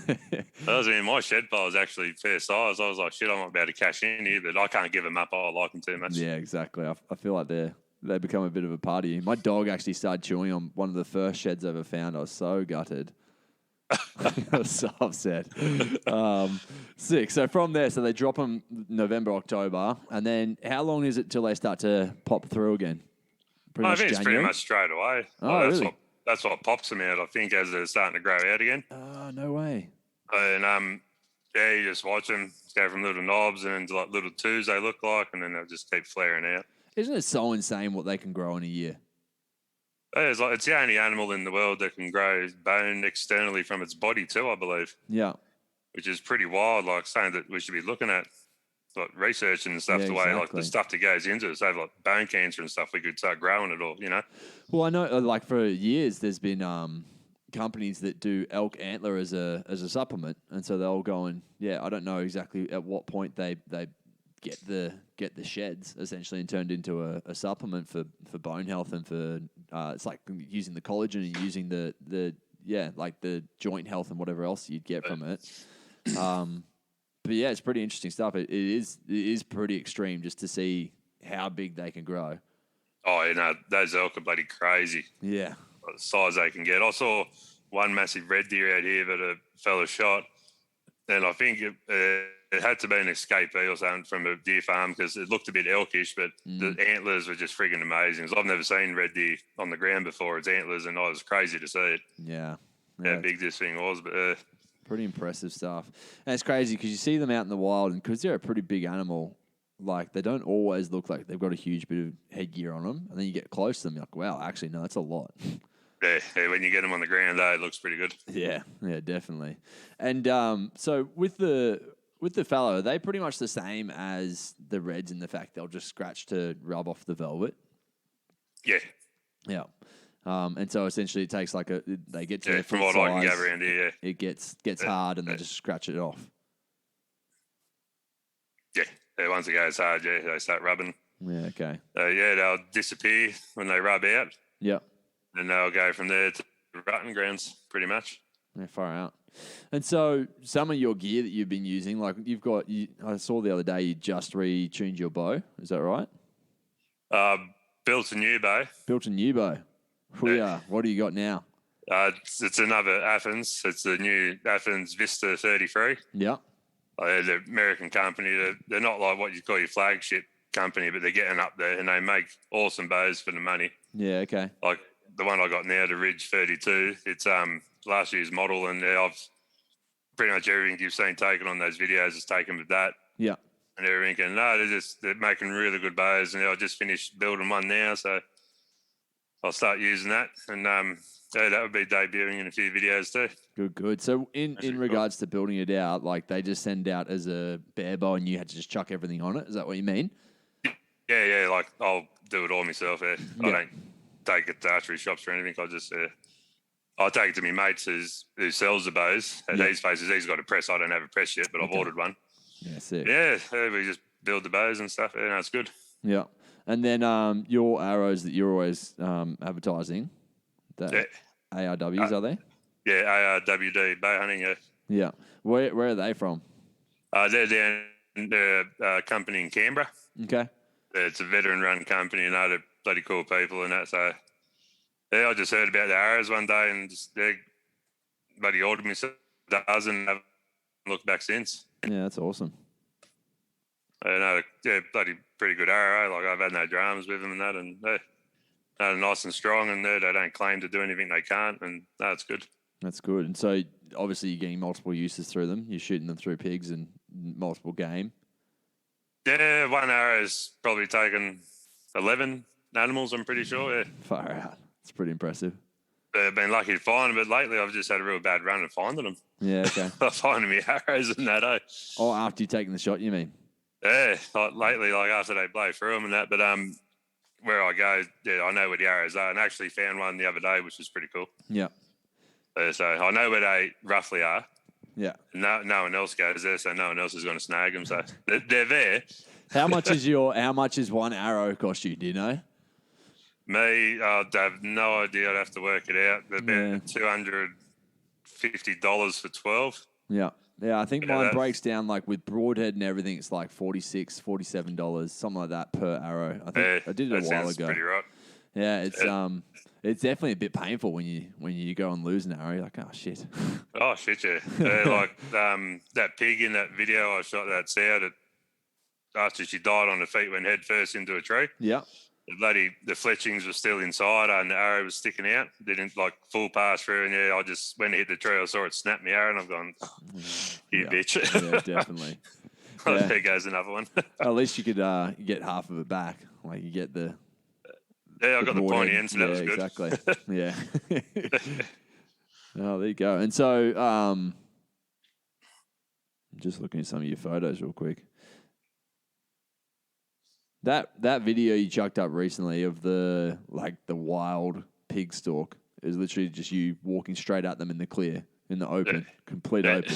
My shed pile was actually fair size. I was like, shit, I might be able to cash in here, but I can't give them up. I like them too much. Yeah, exactly. I feel like they become a bit of a party. My dog actually started chewing on one of the first sheds I ever found. I was so gutted. I was so upset. Sick. So from there, they drop them November, October, and then how long is it till they start to pop through again? I think it's pretty much straight away. Oh, really? That's what pops them out, I think, as they're starting to grow out again. Oh, no way. And you just watch them go from little knobs and into like little twos they look like, and then they'll just keep flaring out. Isn't it so insane what they can grow in a year? It's the only animal in the world that can grow bone externally from its body too, I believe. Yeah. Which is pretty wild, like something that we should be looking at, like researching and stuff, way, like the stuff that goes into it. So like bone cancer and stuff, we could start growing it all, Well, I know, like for years, there's been companies that do elk antler as a supplement, and so they'll go and I don't know exactly at what point they get the sheds essentially and turned into a supplement for bone health and for it's like using the collagen and using the like the joint health and whatever else you'd get from it. But yeah, it's pretty interesting stuff. It is pretty extreme just to see how big they can grow. Oh, those elk are bloody crazy. Yeah, the size they can get. I saw one massive red deer out here that a fella shot, and I think it had to be an escapee or something from a deer farm because it looked a bit elkish, but the antlers were just freaking amazing. I've never seen red deer on the ground before. Its antlers, and I was crazy to see it. Yeah. How big this thing was, but pretty impressive stuff. And it's crazy because you see them out in the wild, and because they're a pretty big animal, like they don't always look like they've got a huge bit of headgear on them, and then you get close to them, you're like, wow, actually, no, that's a lot. Yeah, when you get them on the ground, it looks pretty good. Yeah, definitely. And so with the fallow, are they pretty much the same as the reds in the fact they'll just scratch to rub off the velvet? Yeah. Yeah. And so essentially it takes like they get to their from foot what size, I can gather around here, it gets hard and they just scratch it off. Yeah, once it goes hard, they start rubbing. Yeah, okay. They'll disappear when they rub out. Yeah. And they'll go from there to rutting grounds, pretty much. Yeah, far out. And so some of your gear that you've been using, like I saw the other day you just retuned your bow. Is that right? Built a new bow. Built a new bow. Yeah. What do you got now? It's another Athens. It's the new Athens Vista 33. Yeah. They're the American company. They're not like what you call your flagship company, but they're getting up there and they make awesome bows for the money. Yeah, okay. Like the one I got now, the Ridge 32, it's last year's model, and I've pretty much everything you've seen taken on those videos is taken with that. Yeah. And everything. And they're making really good bows, and I just finished building one now, so I'll start using that. And that would be debuting in a few videos too. Good. So in regards to building it out, like they just send out as a bare bow and you had to just chuck everything on it? Is that what you mean? Yeah, like I'll do it all myself. Yeah. I don't take it to archery shops or anything. I'll take it to my mates who sells the bows. At these places, he's got a press. I don't have a press yet, but I've ordered one. Yeah, sick. Yeah, we just build the bows and stuff. Yeah, it's good. Yeah. And then your arrows that you're always advertising, ARWs, are they? Yeah, ARWD, Bowhunting, yeah. Yeah. Where are they from? They're down the company in Canberra. Okay. It's a veteran-run company, and they're bloody cool people and that. So, I just heard about the arrows one day, and they bloody ordered me a dozen and haven't looked back since. Yeah, that's awesome. They're bloody pretty good arrow. Like I've had no dramas with them and that, and they're nice and strong, and they don't claim to do anything they can't, and it's good. That's good. And so obviously you're getting multiple uses through them. You're shooting them through pigs and multiple game. Yeah, one arrow's probably taken 11 animals, I'm pretty sure. Yeah. Far out. It's pretty impressive. I've been lucky to find them, but lately I've just had a real bad run of finding them. Yeah, okay. Finding me arrows and that, eh? Oh, after you've taken the shot, you mean? Yeah, like lately, like after they blow through them and that. But where I go, yeah, I know where the arrows are, and I actually found one the other day, which was pretty cool. Yeah. So I know where they roughly are. Yeah. No one else goes there, so no one else is going to snag them. So they're there. How much is one arrow cost you? Do you know? Me, I have no idea. I'd have to work it out. They're about $250 for 12. Yeah. Yeah, I think mine breaks down like with broadhead and everything. It's like $46, $47, something like that per arrow. I think I did it a while ago. Pretty right. Yeah, it's definitely a bit painful when you go and lose an arrow. You're like, oh shit. Oh shit, yeah. Like that pig in that video I shot that sow that after she died on her feet went head first into a tree. Yeah. The fletchings were still inside and the arrow was sticking out. Didn't like full pass through, and I just when it hit the tree, I saw it snap my arrow, and I've gone, you bitch. Yeah, definitely. Yeah. There goes another one. At least you could get half of it back. Like you get the. Yeah, I got the pointy end, so that was good. Exactly. Yeah. Oh, there you go. And so, just looking at some of your photos real quick. That video you chucked up recently of the wild pig stalk is literally just you walking straight at them in the clear, in the open, complete open.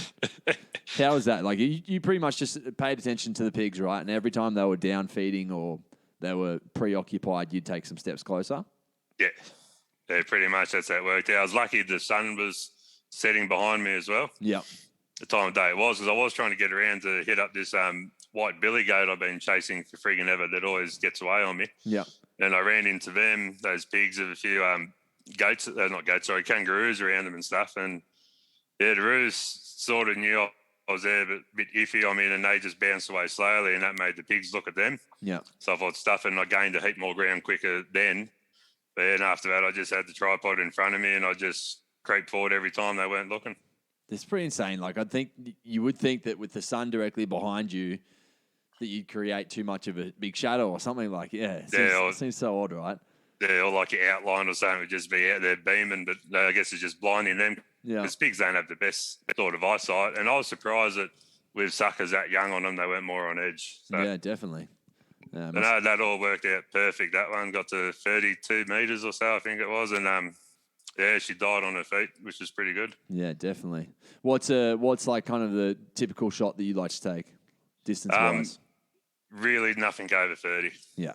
How was that? Like you pretty much just paid attention to the pigs, right? And every time they were down feeding or they were preoccupied, you'd take some steps closer? Yeah, pretty much that's how it worked. I was lucky the sun was setting behind me as well. Yeah. The time of day it was, because I was trying to get around to hit up this white billy goat I've been chasing for friggin' ever that always gets away on me. Yeah. And I ran into them, those pigs, of a few kangaroos around them and stuff. And yeah, the roos sort of knew I was there, but a bit iffy. I mean, and they just bounced away slowly, and that made the pigs look at them. Yeah. So I thought stuff, and I gained a heap more ground quicker then. But then after that, I just had the tripod in front of me, and I just creeped forward every time they weren't looking. It's pretty insane. Like, I think you would think that with the sun directly behind you, that you'd create too much of a big shadow or something like, it seems so odd, right? Yeah, or like your outline or something would just be out there beaming, but I guess it's just blinding them. Yeah. Because pigs don't have the best sort of eyesight. And I was surprised that with suckers that young on them, they went more on edge. So, yeah, definitely. Yeah, no, that all worked out perfect. That one got to 32 metres or so, I think it was. And yeah, she died on her feet, which is pretty good. Yeah, definitely. What's like kind of the typical shot that you like to take, distance-wise? Really nothing over 30. Yeah.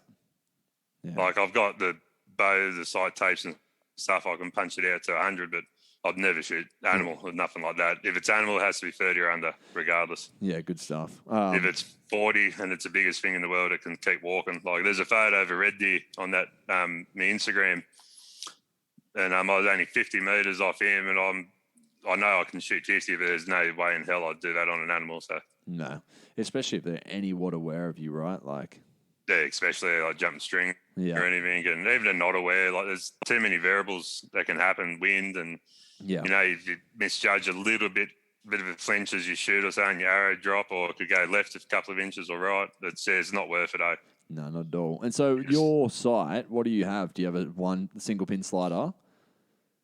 Like I've got the bow, the sight tapes and stuff. I can punch it out to 100, but I'd never shoot animal or nothing like that. If it's animal, it has to be 30 or under, regardless. Yeah, good stuff. If it's 40 and it's the biggest thing in the world, it can keep walking. Like there's a photo of a red deer on that my Instagram, and I was only 50 metres off him, and I know I can shoot 50, but there's no way in hell I'd do that on an animal. So no, especially if they're any what aware of you, right? Like. Yeah, especially like jumping string or anything, and even a not aware. Like there's too many variables that can happen, wind, and if you misjudge a little bit of a flinch as you shoot or something, your arrow drop, or it could go left a couple of inches or right. It's not worth it, eh? No, not at all. And so your sight, what do you have? Do you have a single pin slider?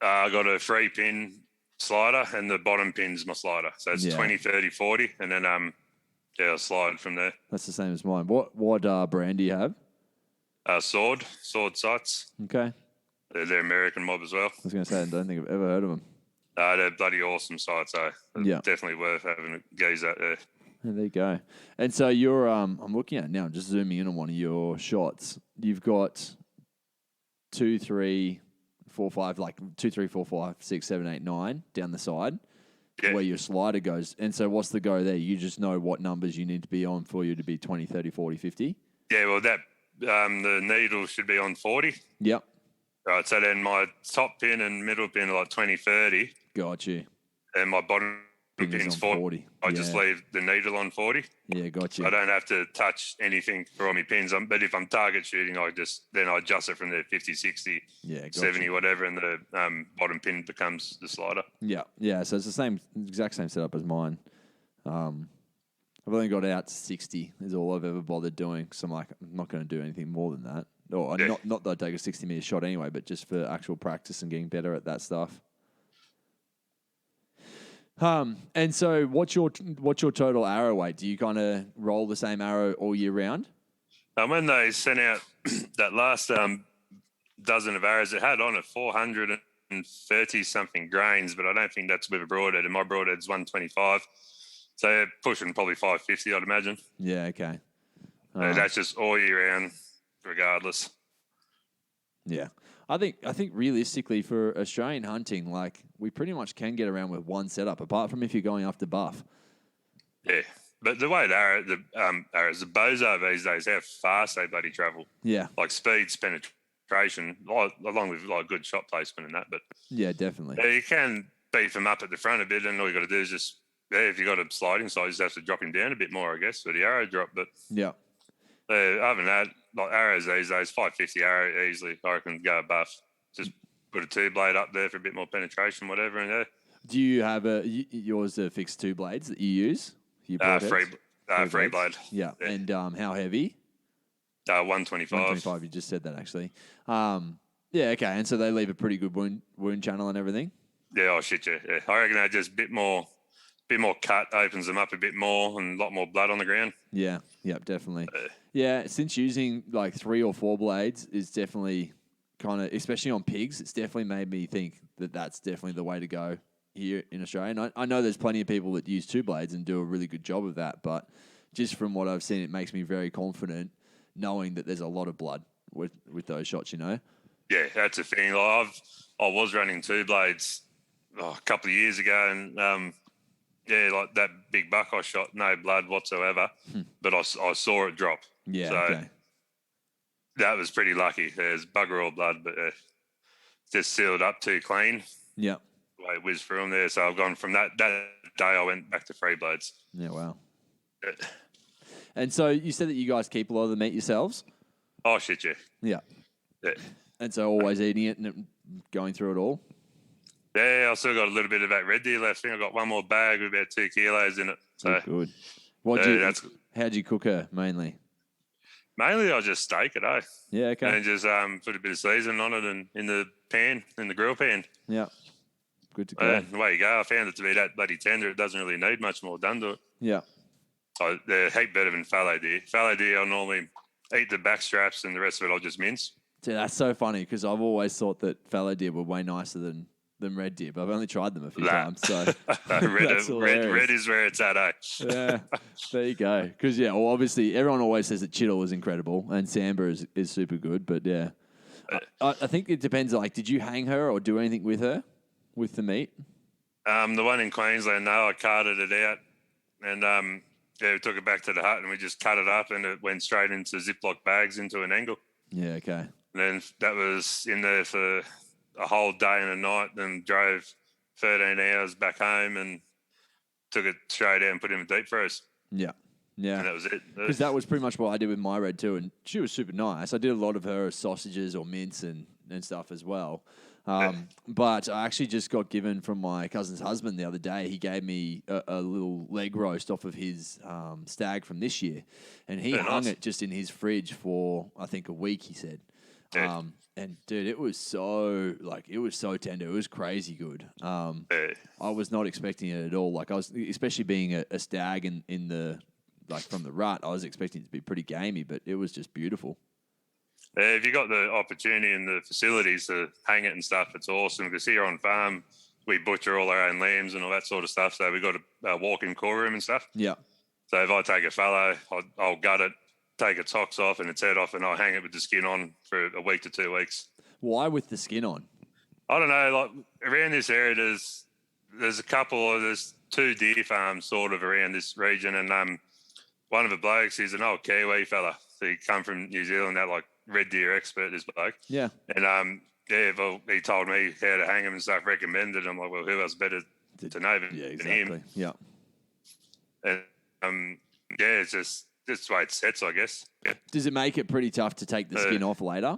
I got a 3-pin slider, and the bottom pin's my slider. So it's 20, 30, 40, and then I'll slide from there. That's the same as mine. What brand do you have? Sword sights. Okay. They're American mob as well. I was going to say, I don't think I've ever heard of them. They're bloody awesome sights, so definitely worth having a gaze at there. There you go. And so you're, I'm looking at it now, just zooming in on one of your shots. You've got 2, 3, 4, 5, like 2, 3, 4, 5, 6, 7, 8, 9 down the side. Yeah. Where your slider goes. And so what's the go there? You just know what numbers you need to be on for you to be 20, 30, 40, 50? Yeah, well, that the needle should be on 40. Yep. Right, so then my top pin and middle pin are like 20, 30. Got you. And my bottom pins 40. I just leave the needle on 40. Yeah, gotcha. I don't have to touch anything for all my pins. But if I'm target shooting, I adjust it from the 50, 60, 70, whatever, and the bottom pin becomes the slider. Yeah, yeah. So it's the exact same setup as mine. I've only got out to 60 is all I've ever bothered doing. So I'm not going to do anything more than that. Or not that I take a 60-meter shot anyway, but just for actual practice and getting better at that stuff. And so what's your total arrow weight? Do you kind of roll the same arrow all year round? When they sent out that last dozen of arrows, it had on it 430 something grains, but I don't think that's with a broadhead. And my broadhead's 125, so they're pushing probably 550, I'd imagine. Yeah, okay. That's just all year round, regardless. Yeah. I think realistically for Australian hunting, like we pretty much can get around with one setup, apart from if you're going after buff. Yeah, but the way the bows are these days, how fast they bloody travel. Yeah, like speeds, penetration, along with like good shot placement and that. But yeah, definitely. You can beef them up at the front a bit, and all you got to do is just if you got a sliding side, you just have to drop him down a bit more, I guess, for the arrow drop. But yeah. Other than that, like arrows these days, 550 arrow easily, I reckon, go buff. Just put a 2-blade up there for a bit more penetration, whatever. And do you have yours fixed 2 blades that you use? Free blade. Yeah. And how heavy? 125. 125. You just said that actually. Yeah. Okay. And so they leave a pretty good wound channel and everything. Yeah. Oh shit. Yeah. I reckon they just a bit more cut opens them up a bit more and a lot more blood on the ground. Yeah. Yep. Definitely. Yeah. Since using like 3 or 4 blades is definitely kind of, especially on pigs, it's definitely made me think that that's definitely the way to go here in Australia. And I know there's plenty of people that use 2 blades and do a really good job of that, but just from what I've seen, it makes me very confident knowing that there's a lot of blood with those shots, you know? Yeah, that's the thing. I was running 2 blades a couple of years ago, and like that big buck I shot, no blood whatsoever, but I saw it drop. Yeah, so okay. That was pretty lucky. There's bugger all blood, but just sealed up too clean. Yeah. The way it whizzed through them there. So I've gone from that day I went back to 3 blades. Yeah, wow. And so you said that you guys keep a lot of the meat yourselves? Oh, shit, yeah. Yeah. Yeah. And so always eating it and going through it all? Yeah, I still got a little bit of that red deer left. I think I got one more bag with about 2 kilos in it. So good. How'd you cook her mainly? Mainly I just steak it, Yeah, okay. And just put a bit of seasoning on it and in the grill pan. Yeah. Good to go. Away you go. I found it to be that bloody tender. It doesn't really need much more done to it. Yeah. So they're a heap better than fallow deer. Fallow deer, I'll normally eat the back straps and the rest of it I'll just mince. Dude, that's so funny because I've always thought that fallow deer were way nicer than red deer, but I've only tried them a few times. So red is where it's at, eh? Yeah, there you go. Because, obviously everyone always says that Chital is incredible and Samba is super good, but yeah. I think it depends. Like, did you hang her or do anything with her, with the meat? The one in Queensland, no, I carted it out and we took it back to the hut and we just cut it up and it went straight into Ziploc bags into an angle. Yeah, okay. And then that was in there for a whole day and a night, then drove 13 hours back home and took it straight out and put it in the deep freeze. Yeah. Yeah. And that was it. Because that was pretty much what I did with my red too. And she was super nice. I did a lot of her sausages or mince and stuff as well. But I actually just got given from my cousin's husband the other day. He gave me a little leg roast off of his stag from this year. And he hung it just in his fridge for, I think, a week, he said. And dude, it was so tender. It was crazy good. I was not expecting it at all. Like I was, especially being a stag in the, like from the rut, I was expecting it to be pretty gamey, but it was just beautiful. If you got the opportunity and the facilities to hang it and stuff, it's awesome. Because here on farm, we butcher all our own lambs and all that sort of stuff. So we got a walk-in core room and stuff. Yeah. So if I take a fallow, I'll gut it, take its hocks off and its head off, and I'll hang it with the skin on for a week to 2 weeks. Why with the skin on? I don't know. Like around this area, there's 2 deer farms sort of around this region, and one of the blokes, he's an old Kiwi fella. So he come from New Zealand, that like red deer expert, this bloke. Yeah. And he told me how to hang him and stuff, recommended. I'm like, well, who else better to Nova Yeah, and exactly. him. Yeah. And it's just the way it sets, I guess. Yeah. Does it make it pretty tough to take the skin off later?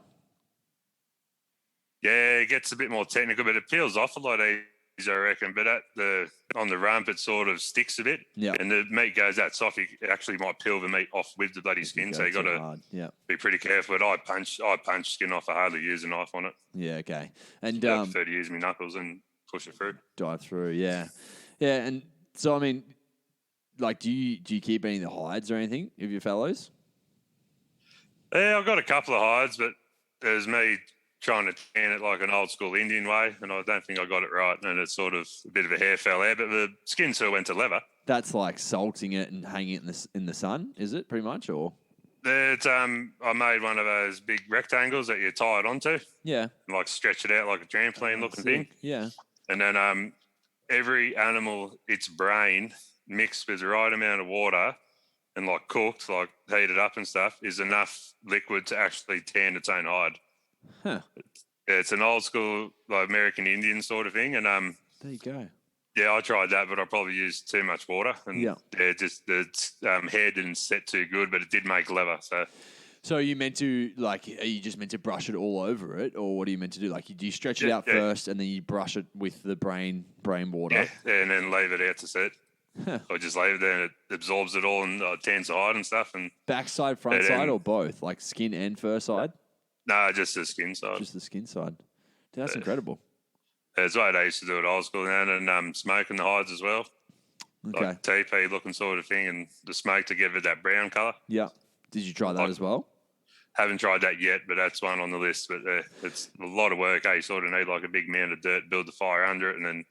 Yeah, it gets a bit more technical, but it peels off a lot easier, I reckon. But on the rump, it sort of sticks a bit. Yeah. And the meat goes that soft, it actually might peel the meat off with the bloody skin. So you got to be pretty careful. But I punch skin off. I hardly use a knife on it. Yeah, okay. And I prefer to use my knuckles and push it through. Dive through, yeah. Yeah, and so, I mean, like, do you keep any of the hides or anything of your fellows? Yeah, I've got a couple of hides, but there's me trying to tan it like an old school Indian way, and I don't think I got it right, and it's sort of a bit of a hair fell there, but the skin still went to leather. That's like salting it and hanging it in the sun, is it, pretty much, or? It's, I made one of those big rectangles that you tie it onto. Yeah. And like stretch it out like a trampoline looking thing. Yeah. And then every animal, its brain mixed with the right amount of water and like cooked, like heated up and stuff, is enough liquid to actually tan its own hide. Huh. It's an old school like American Indian sort of thing. And there you go. Yeah, I tried that, but I probably used too much water. And just the hair didn't set too good, but it did make leather. So are you meant to, like, are you just meant to brush it all over it, or what are you meant to do? Like, do you stretch it out first and then you brush it with the brain water? Yeah, and then leave it out to set. Huh. Or just leave it there and it absorbs it all and tans the hide and stuff. And backside, front side, or both? Like skin and fur side? No, just the skin side. Just the skin side. Dude, that's incredible. That's why they used to do it old school now, and smoking the hides as well. Okay. Like TP looking sort of thing, and the smoke to give it that brown colour. Yeah. Did you try that as well? Haven't tried that yet, but that's one on the list. But it's a lot of work. You sort of need like a big mound of dirt, build the fire under it, and then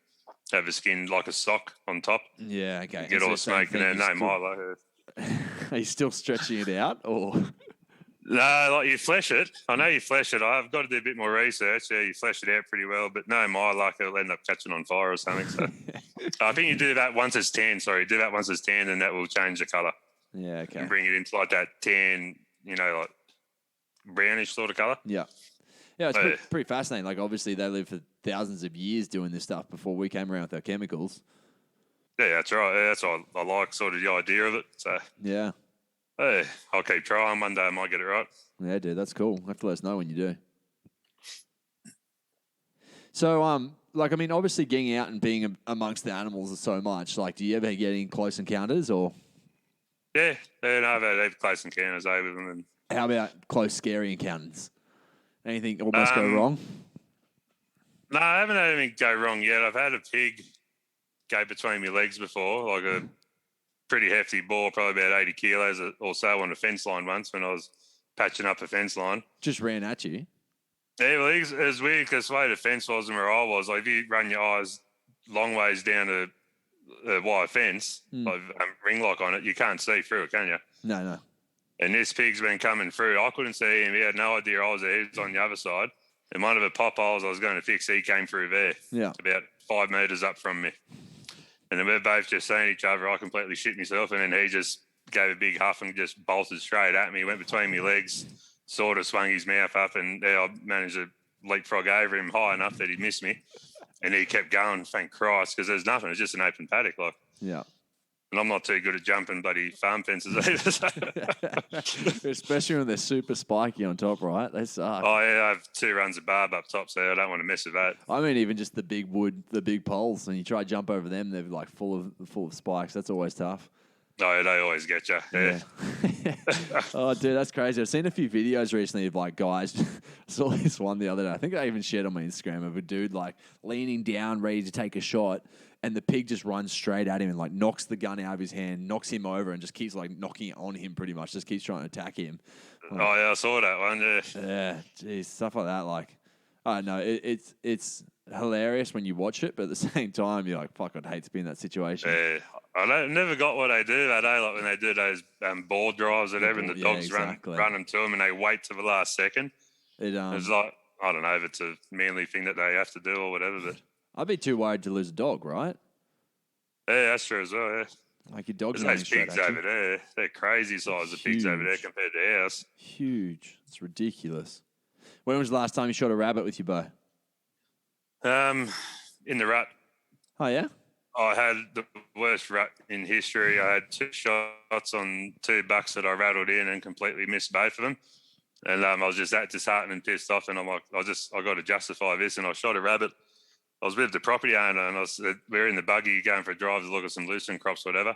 have the skin like a sock on top. Yeah, okay. Get all the smoke in there. No, Milo. Are you still stretching it out, or? No, like you flesh it. I know you flesh it. I've got to do a bit more research. Yeah, you flesh it out pretty well, but no, my luck, it'll end up catching on fire or something. So I think you do that once it's tan. Sorry, do that once it's tan, and that will change the colour. Yeah, okay. And bring it into like that tan, like brownish sort of colour. Yeah. Yeah, it's pretty fascinating. Like, obviously, they lived for thousands of years doing this stuff before we came around with our chemicals. Yeah, that's right. Yeah, that's what I like, sort of the idea of it. So yeah. Hey, I'll keep trying. One day I might get it right. Yeah, dude, that's cool. You have to let us know when you do. So, like, I mean, obviously getting out and being amongst the animals is so much. Like, do you ever get any close encounters or? Yeah, no, I've had close encounters with them. And how about close, scary encounters? Anything almost go wrong? No, I haven't had anything go wrong yet. I've had a pig go between my legs before, like a pretty hefty boar, probably about 80 kilos or so on a fence line once when I was patching up a fence line. Just ran at you? Yeah, well, it was weird because the way the fence was and where I was, like if you run your eyes long ways down a wire fence, like ring lock on it, you can't see through it, can you? No. And this pig's been coming through. I couldn't see him. He had no idea I was there. He was on the other side. And one of the pop holes I was going to fix, he came through there. Yeah. About 5 metres up from me. And then we're both just seeing each other. I completely shit myself. And then he just gave a big huff and just bolted straight at me. Went between my legs, sort of swung his mouth up. And I managed to leapfrog over him high enough that he missed me. And he kept going, thank Christ, because there's nothing. It's just an open paddock. Like. Yeah. And I'm not too good at jumping bloody farm fences either. So. Especially when they're super spiky on top, right? They suck. Oh, yeah, I have 2 runs of barb up top, so I don't want to mess with that. I mean, even just the big wood, the big poles, and you try to jump over them, they're like full of spikes. That's always tough. Oh, they always get you. Yeah. Oh, dude, that's crazy. I've seen a few videos recently of like guys. I saw this one the other day. I think I even shared on my Instagram of a dude like leaning down, ready to take a shot, and the pig just runs straight at him and like knocks the gun out of his hand, knocks him over, and just keeps like knocking it on him. Pretty much, just keeps trying to attack him. Like, oh yeah, I saw that one. Yeah. Yeah, geez, stuff like that. Like, I don't know. It's hilarious when you watch it, but at the same time, you're like, fuck, I'd hate to be in that situation. Yeah. I never got what they do that day, like when they do those ball drives or whatever, and the dogs run them to them and they wait to the last second. It's like, I don't know if it's a manly thing that they have to do or whatever, but I'd be too worried to lose a dog, right? Yeah, that's true as well, yeah. Like your dog's those pigs over there, they're crazy size of pigs over there compared to ours. Huge. It's ridiculous. When was the last time you shot a rabbit with your bow? In the rut. Oh, yeah? I had the worst rut in history. I had 2 shots on 2 bucks that I rattled in and completely missed both of them. And I was just that disheartened and pissed off. And I'm like, I got to justify this. And I shot a rabbit. I was with the property owner, and we were in the buggy going for a drive to look at some lucerne crops, whatever.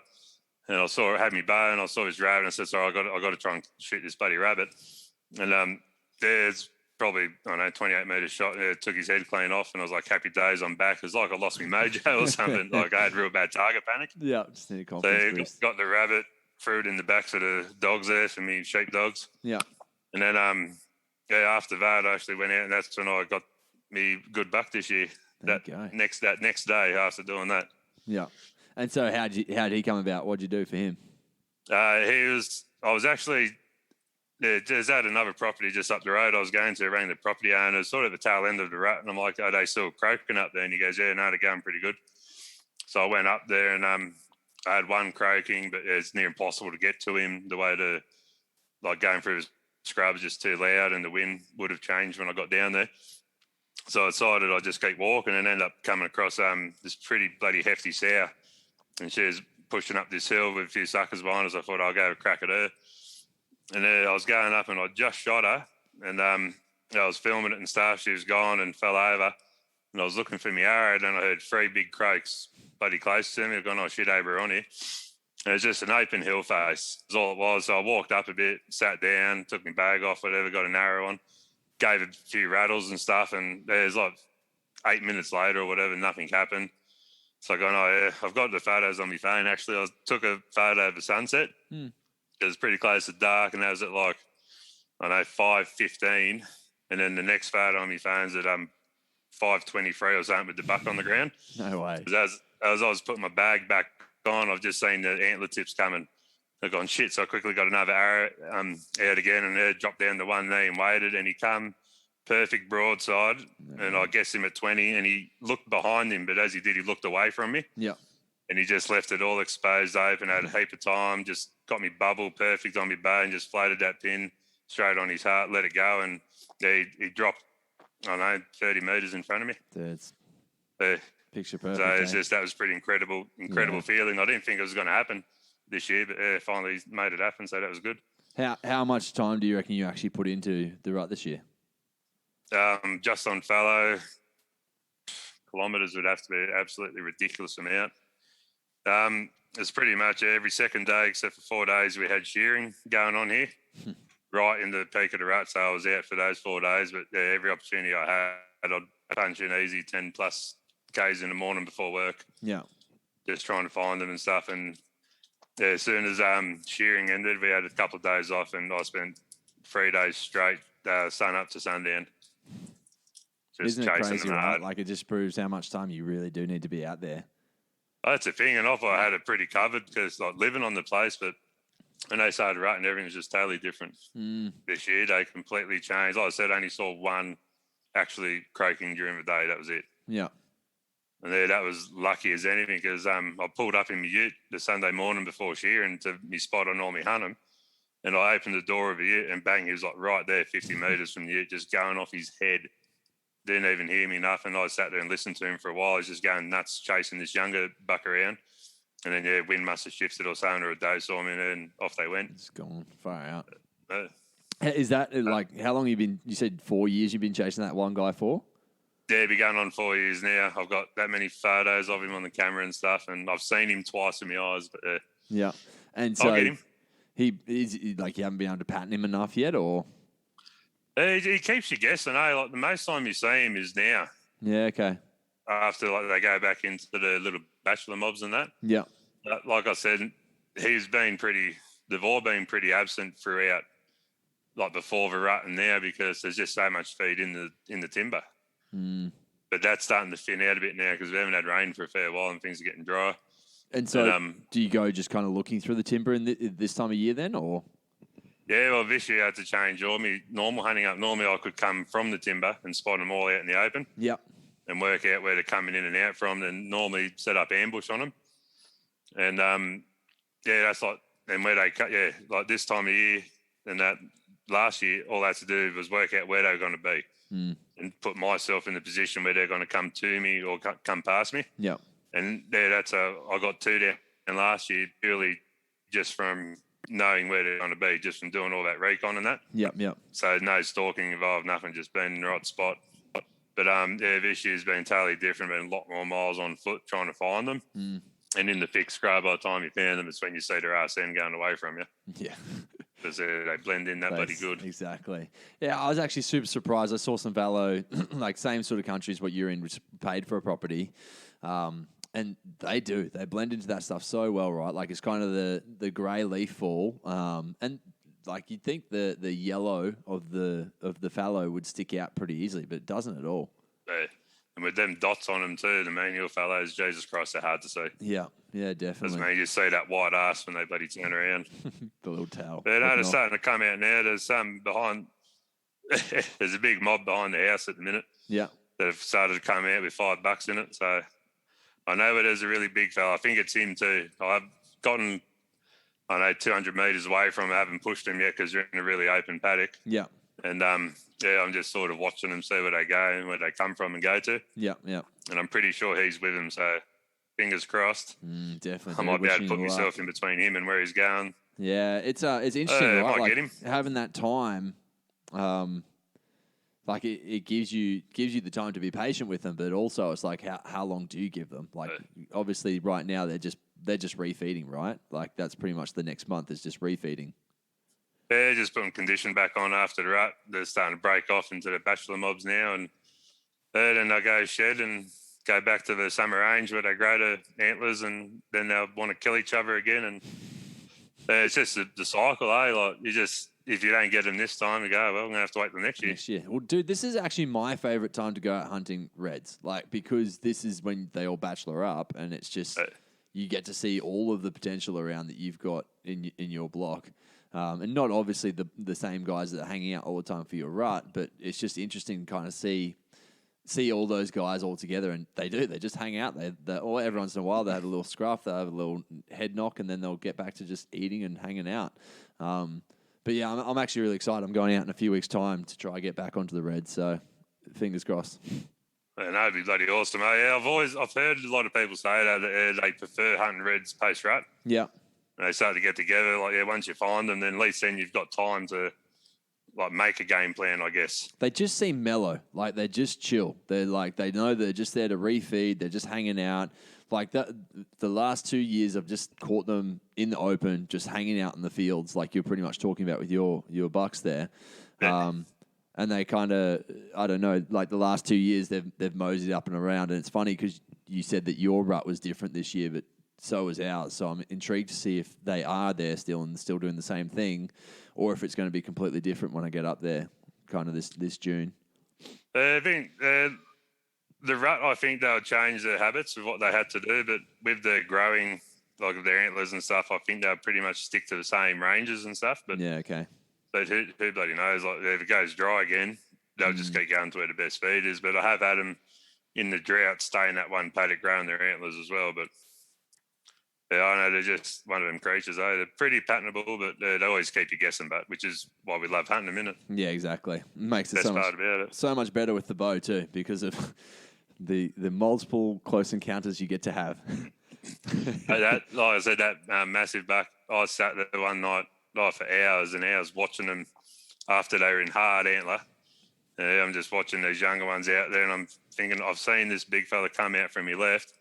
And I saw it had me bow, and I saw his rabbit, and I said, "Sorry, I got to try and shoot this bloody rabbit." And there's probably, I don't know, 28 metre shot. It took his head clean off, and I was like, happy days, I'm back. It was like I lost my mojo or something. Like I had real bad target panic. Yeah, just need a confidence boost. Got the rabbit, threw it in the backs of the dogs there for me sheep dogs. Yeah. And then after that, I actually went out, and that's when I got me good buck this year. That next day after doing that. Yeah. And so how'd he come about? What'd you do for him? I was actually just at another property just up the road. I was going to rang the property owner, sort of the tail end of the rut, and I'm like, "Are they still croaking up there?" And he goes, "Yeah, no, they're going pretty good." So I went up there, and I had one croaking, but it's near impossible to get to him. The way to like going through his scrub was just too loud, and the wind would have changed when I got down there. So I decided I'd just keep walking, and ended up coming across this pretty bloody hefty sow. And she was pushing up this hill with a few suckers behind us. I thought I'll go have a crack at her. And then I was going up, and I just shot her. And I was filming it and stuff. She was gone and fell over. And I was looking for my arrow, and I heard 3 big croaks bloody close to me. I've gone, "Oh shit, over on here." And it was just an open hill face. That's all it was. So I walked up a bit, sat down, took my bag off, whatever, got an arrow on. Gave a few rattles and stuff, and there's like 8 minutes later or whatever, nothing happened. So I go, "Oh yeah, I've got the photos on my phone." Actually, I took a photo of the sunset. It was pretty close to dark, and that was at like, I don't know, 5:15. And then the next photo on my phone's at 5:23 or something with the buck on the ground. No way. As I was putting my bag back on, I've just seen the antler tips coming. I've gone, shit. So I quickly got another arrow out again, and there dropped down to one knee and waited, and he come perfect broadside, and I guessed him at 20, and he looked behind him, but as he did, he looked away from me. Yeah. And he just left it all exposed open, had a heap of time, just got me bubble perfect on my bow, and just floated that pin straight on his heart, let it go, and he dropped, I don't know, 30 metres in front of me. That's picture perfect. So that was pretty incredible feeling. I didn't think it was going to happen this year, but finally made it happen, so that was good. How much time do you reckon you actually put into the rut this year? Just on fallow, kilometres would have to be an absolutely ridiculous amount. It's pretty much every second day except for 4 days we had shearing going on here, right in the peak of the rut, so I was out for those 4 days, but every opportunity I had, I'd punch in easy 10 plus Ks in the morning before work. Yeah. Just trying to find them and stuff, and as soon as shearing ended, we had a couple of days off, and I spent 3 days straight, sun up to sundown. Just isn't it crazy, right? Like, it just proves how much time you really do need to be out there. Oh, that's the thing, and I had it pretty covered because like living on the place, but when they started rutting, everything was just totally different. This year, they completely changed. Like I said, I only saw one actually croaking during the day. That was it. Yeah. And that was lucky as anything because I pulled up in my ute the Sunday morning before shearing to my spot I normally hunt him, and I opened the door of the ute, and bang, he was like right there, 50 metres from the ute, just going off his head. Didn't even hear me nothing. I sat there and listened to him for a while. He's just going nuts chasing this younger buck around. And then, wind must have shifted or something, or a doe saw him, and off they went. It's gone far out. Is that like, how long you said 4 years you've been chasing that one guy for? Yeah, been going on 4 years now. I've got that many photos of him on the camera and stuff, and I've seen him twice in my eyes. But yeah, and so I'll get him. He like, you haven't been able to pattern him enough yet, or? He keeps you guessing. Like the most time you see him is now. Yeah. Okay. After they go back into the little bachelor mobs and that. Yeah. Like I said, they've all been pretty absent throughout, like before the rut and now, because there's just so much feed in the timber. But that's starting to thin out a bit now because we haven't had rain for a fair while and things are getting dry. And so, do you go just kind of looking through the timber in this time of year then, or? Yeah, well, this year I had to change all my normal hunting up. Normally I could come from the timber and spot them all out in the open. Yep. And work out where they're coming in and out from, and normally set up ambush on them. And that's like, and where they cut, like this time of year and that last year, all I had to do was work out where they were going to be and put myself in the position where they're going to come to me or come past me. Yeah. And yeah, I got 2 down last year purely just from knowing where they're going to be, just from doing all that recon and that. Yep. So no stalking involved, nothing, just being in the right spot. But this year's been totally different, been a lot more miles on foot trying to find them. And in the fixed scrub, by the time you found them, it's when you see their arse end going away from you. Yeah. Because they blend in that bloody good. Exactly. Yeah, I was actually super surprised. I saw some Fallow, like same sort of countries what you're in, which paid for a property. And they blend into that stuff so well, right? Like it's kind of the grey leaf fall. And like you'd think the yellow of the fallow would stick out pretty easily, but it doesn't at all. Yeah. And with them dots on them too, the manual fallows, Jesus Christ, they're hard to see. Yeah, definitely. Because, you see that white ass when they bloody turn around. The little tail. But no, they're starting to come out now. There's some behind, there's a big mob behind the house at the minute. Yeah. That have started to come out with $5 in it. So I know it is a really big fella. I think it's him too. I've gotten, 200 metres away from him. I haven't pushed him yet because they're in a really open paddock. Yeah. And, I'm just sort of watching them, see where they go and where they come from and go to. Yeah. And I'm pretty sure he's with him, so fingers crossed. Definitely. I might be able to put myself in between him and where he's going. Yeah, it's interesting, right? Might like get him. Having that time, like it gives you the time to be patient with them, but also it's like how long do you give them? Like obviously right now they're just refeeding, right? Like that's pretty much the next month is just refeeding. Yeah, just putting condition back on after the rut. They're starting to break off into the bachelor mobs now, and then they'll go shed and go back to the summer range where they grow to antlers, and then they'll want to kill each other again. And it's just the cycle, eh? Like if you don't get them this time, you go, well, I'm going to have to wait till next year. Next year. Well, dude, this is actually my favourite time to go out hunting reds, like because this is when they all bachelor up, and it's just you get to see all of the potential around that you've got in your block. And not obviously the same guys that are hanging out all the time for your rut, but it's just interesting to kind of see all those guys all together, and they just hang out. They all every once in a while they have a little scruff, they have a little head knock, and then they'll get back to just eating and hanging out. But yeah, I'm actually really excited. I'm going out in a few weeks' time to try and get back onto the reds, so fingers crossed. Yeah, that'd be bloody awesome. Yeah, I've heard a lot of people say that they prefer hunting reds post rut. Yeah. And they start to get together, once you find them, then at least then you've got time to, make a game plan, I guess. They just seem mellow. Like, they're just chill. They're they know they're just there to refeed. They're just hanging out. Like, the last 2 years, I've just caught them in the open, just hanging out in the fields, like you're pretty much talking about with your bucks there. Yeah. And they kind of, I don't know, like the last 2 years, they've moseyed up and around. And it's funny because you said that your rut was different this year, but so is ours. So I'm intrigued to see if they are there still and still doing the same thing, or if it's going to be completely different when I get up there, kind of this June. I think the rut, I think they'll change their habits of what they had to do, but with the growing, of their antlers and stuff, I think they'll pretty much stick to the same ranges and stuff. But yeah, okay. But who bloody knows? If it goes dry again, they'll just keep going to where the best feed is. But I have had them in the drought stay in that one paddock growing their antlers as well. But yeah, I know they're just one of them creatures, eh? They're pretty patentable, but they always keep you guessing, which is why we love hunting them, innit? Yeah, exactly. Makes it so much better with the bow too, because of the multiple close encounters you get to have. Like I said, that massive buck, I sat there one night for hours and hours watching them after they were in hard antler. I'm just watching these younger ones out there, and I'm thinking, I've seen this big fella come out from your left,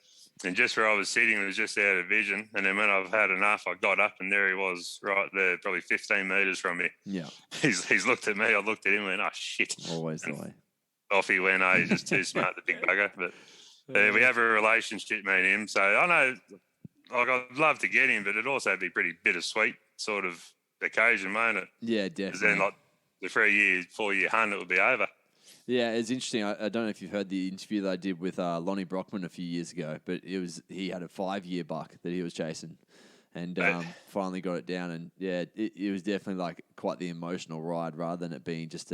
and just where I was sitting, it was just out of vision. And then when I've had enough, I got up, and there he was right there, probably 15 metres from me. Yeah. He's looked at me, I looked at him and went, oh, shit. Always the way. Off he went, he's just too smart, the big bugger. But we have a relationship, me and him. So I know, I'd love to get him, but it'd also be pretty bittersweet sort of occasion, won't it? Yeah, definitely. Because then, the 4-year hunt, it would be over. Yeah, it's interesting. I don't know if you've heard the interview that I did with Lonnie Brockman a few years ago, but he had a 5-year buck that he was chasing, and finally got it down. And yeah, it was definitely quite the emotional ride, rather than it being just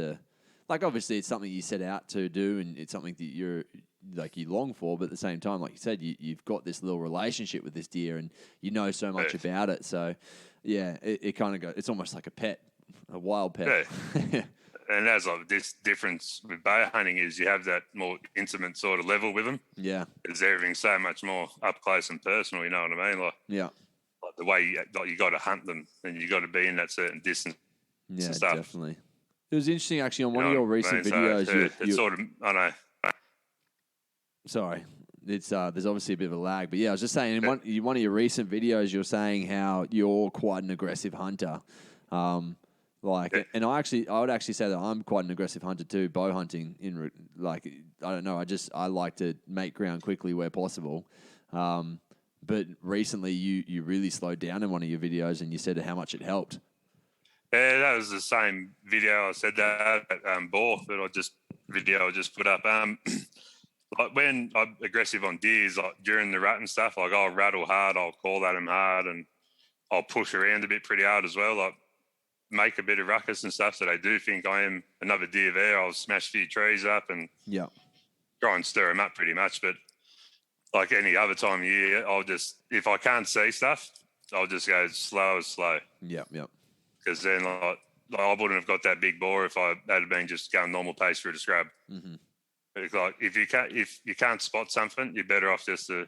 obviously it's something you set out to do, and it's something that you long for, but at the same time, like you said, you've got this little relationship with this deer, and you know so much about it. So yeah, it kind of it's almost like a pet A wild pet. Yeah. And that's like this difference with bow hunting is you have that more intimate sort of level with them. Yeah. Because everything's so much more up close and personal, you know what I mean? Like, yeah. Like the way you got to hunt them and you got to be in that certain distance. Yeah, and stuff. Definitely. It was interesting actually on one of your recent videos. So, it's sort of, I know. Sorry. It's there's obviously a bit of a lag, but yeah, I was just saying in one of your recent videos, you're saying how you're quite an aggressive hunter. And I would actually say that I'm quite an aggressive hunter too, bow hunting. I don't know, I like to make ground quickly where possible. But recently you really slowed down in one of your videos and you said how much it helped. Yeah, that was the same video I said that at Boar that I just put up. Like when I'm aggressive on deers, like during the rut and stuff, like I'll rattle hard, I'll call at them hard, and I'll push around a bit pretty hard as well. Like make a bit of ruckus and stuff, so they do think I am another deer there. I'll smash a few trees up and try and stir them up pretty much. But like any other time of year, if I can't see stuff, I'll just go slow as slow. Yep. Because then like I wouldn't have got that big boar if I had been just going normal pace through the scrub. Mm-hmm. It's like if you can't spot something, you're better off just to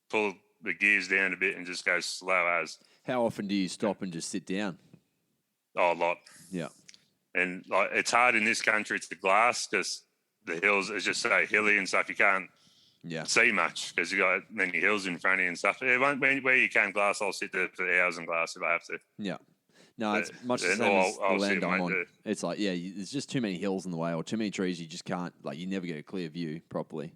pull the gears down a bit and just go slow as. How often do you stop and just sit down? Oh, a lot. Yeah. And like it's hard in this country to glass because the hills is just so hilly and stuff. You can't see much because you got many hills in front of you and stuff. Where you can glass, I'll sit there for hours and glass if I have to. Yeah. No, it's much the same as the land I'm on. It's like, there's just too many hills in the way or too many trees. You just can't, you never get a clear view properly.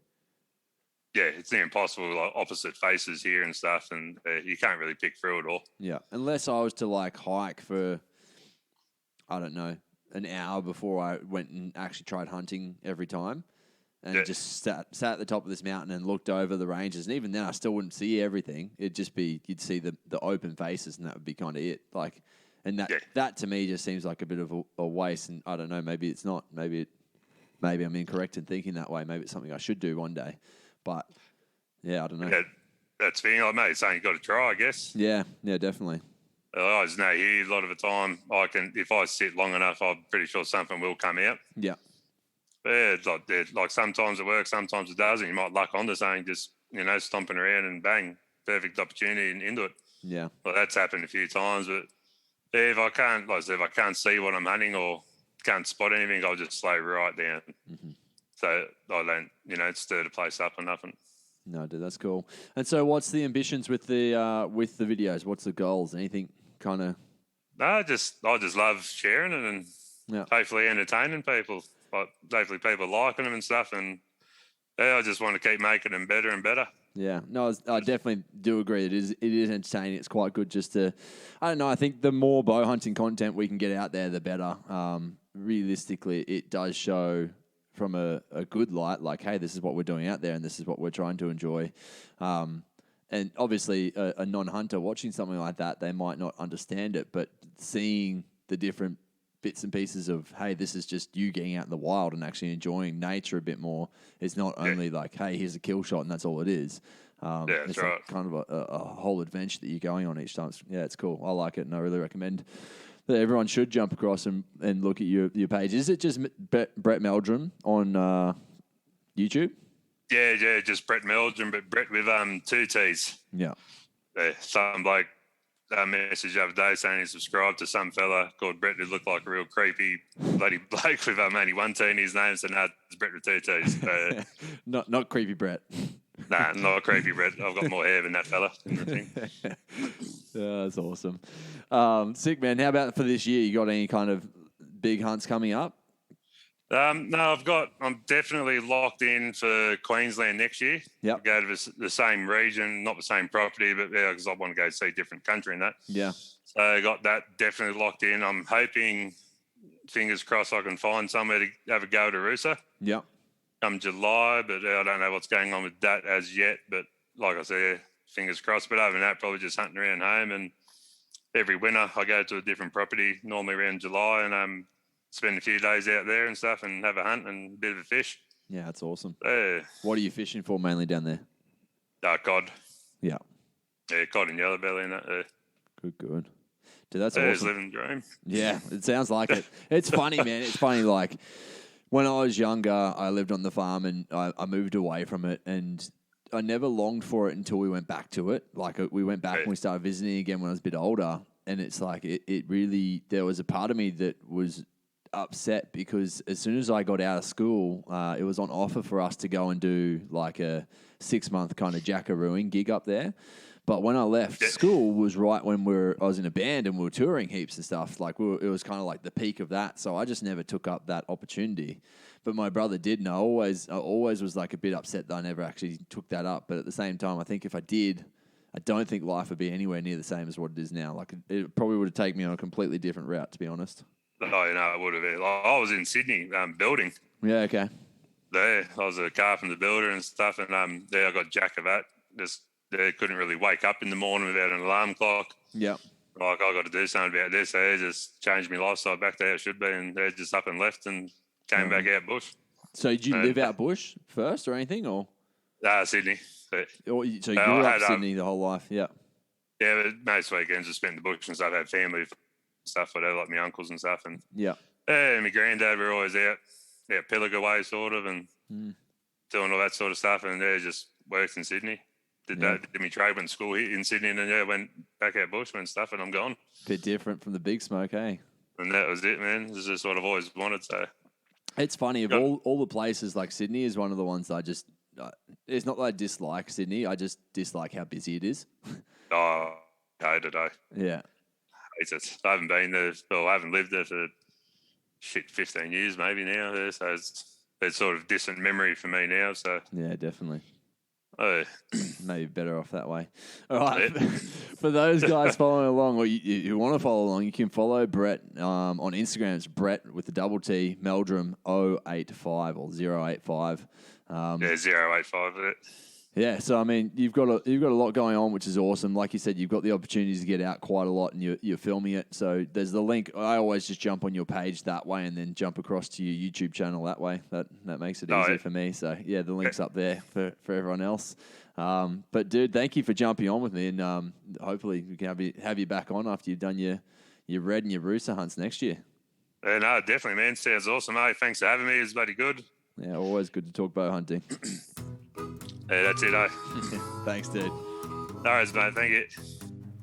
Yeah, it's near impossible, like opposite faces here and stuff, and you can't really pick through it all. Yeah, unless I was to hike for, I don't know, an hour before I went and actually tried hunting every time and just sat at the top of this mountain and looked over the ranges. And even then I still wouldn't see everything. It'd just be, you'd see the open faces and that would be kind of it. And that to me just seems like a bit of a waste. And I don't know, maybe it's not. Maybe I'm incorrect in thinking that way. Maybe it's something I should do one day. But yeah, I don't know. Yeah, that's the thing, mate. It's something you got to try, I guess. Yeah, definitely. I just know here a lot of the time if I sit long enough, I'm pretty sure something will come out. Yeah. But yeah, like sometimes it works, sometimes it doesn't. You might luck onto something, just stomping around and bang, perfect opportunity and into it. Yeah. Well, that's happened a few times, but yeah, if I can't see what I'm hunting or can't spot anything, I'll just slow right down. Mm-hmm. So I don't, stir the place up or nothing. No, dude, that's cool. And so, what's the ambitions with the videos? What's the goals? Anything kind of? No, I just love sharing it and hopefully entertaining people. Like hopefully people liking them and stuff. And I just want to keep making them better and better. Yeah, no, I definitely do agree. It is entertaining. It's quite good just to, I don't know, I think the more bow hunting content we can get out there, the better. Realistically, it does show from a good light, like, hey, this is what we're doing out there and this is what we're trying to enjoy. And obviously a non-hunter watching something like that, they might not understand it, but seeing the different bits and pieces of, hey, this is just you getting out in the wild and actually enjoying nature a bit more. It's not only like, hey, here's a kill shot and that's all it is. It's right. Kind of a whole adventure that you're going on each time. It's cool. I like it and I really recommend that everyone should jump across and look at your page. Is it just Brett Meldrum on YouTube? Yeah, just Brett Meldrum, but Brett with 2 T's. Yeah. Some bloke message the other day saying he subscribed to some fella called Brett who looked like a real creepy bloody bloke with only 1 T in his name, so no, it's Brett with 2 T's. Not creepy Brett. Nah, not creepy Brett. I've got more hair than that fella in the thing. Yeah, that's awesome. Sick, man. How about for this year? You got any kind of big hunts coming up? No, I'm definitely locked in for Queensland next year. Yeah. Go to the same region, not the same property, but because I want to go see a different country and that. Yeah. So I got that definitely locked in. I'm hoping, fingers crossed, I can find somewhere to have a go to Roosa. Yeah. Come July, but I don't know what's going on with that as yet. But like I said, fingers crossed. But other than that, probably just hunting around home. And every winter I go to a different property, normally around July, and spend a few days out there and stuff and have a hunt and a bit of a fish. Yeah, that's awesome. Yeah. What are you fishing for mainly down there? Cod. Yeah. Yeah, cod and yellow belly and that. Good. Dude, that's He's awesome. living the dream. Yeah, it sounds like it. It's funny, man. It's funny, like, when I was younger, I lived on the farm and I moved away from it, and I never longed for it until we went back to it. Like, we went back and we started visiting again when I was a bit older, and it's like it really, there was a part of me that was upset because as soon as I got out of school, it was on offer for us to go and do like a 6-month kind of jackarooing gig up there. But when I left, school was right when I was in a band and we were touring heaps and stuff. Like it was kind of like the peak of that. So I just never took up that opportunity. But my brother did, and I always was like a bit upset that I never actually took that up. But at the same time, I think if I did, I don't think life would be anywhere near the same as what it is now. Like it probably would have taken me on a completely different route, to be honest. Oh, it would have been. I was in Sydney building. Yeah, okay. There, I was a carpenter builder and stuff, and there I got jack of that. Just couldn't really wake up in the morning without an alarm clock. Yeah. Like, I got to do something about this. They just changed my lifestyle back to how it should be, and they just up and left and came back out bush. So did you live out bush first or anything, or? Sydney. So you grew up Sydney the whole life, yeah. Yeah, but most weekends I spent in the bush and stuff. I had family stuff, whatever, like my uncles and stuff. And my granddad were always out Pilliga way, sort of, and doing all that sort of stuff. And they just worked in Sydney. Did my trade, went to school here in Sydney, and then went back out bush and stuff, and I'm gone. Bit different from the big smoke, eh? And that was it, man. This is just what I've always wanted. So it's funny, of all the places, like Sydney is one of the ones that I just. It's not that I dislike Sydney. I just dislike how busy it is. I hate it. Yeah. Hate it. I haven't been there. Well, I haven't lived there for 15 years maybe now. So it's sort of distant memory for me now. So yeah, definitely. Oh. Maybe better off that way. All right. For those guys following along, or you want to follow along, you can follow Brett on Instagram. It's Brett with the double T, Meldrum 085 or 085. 085 of it. Yeah, so I mean, you've got a lot going on, which is awesome. Like you said, you've got the opportunities to get out quite a lot, and you're filming it. So there's the link. I always just jump on your page that way, and then jump across to your YouTube channel that way. That makes it easier for me. So yeah, the link's up there for everyone else. But dude, thank you for jumping on with me, and hopefully we can have you back on after you've done your red and your rooster hunts next year. Yeah, no, definitely, man. Sounds awesome, mate. Thanks for having me. It's bloody good. Yeah, always good to talk bow hunting. Yeah, that's it, eh? Thanks, dude. All right, mate. Thank you.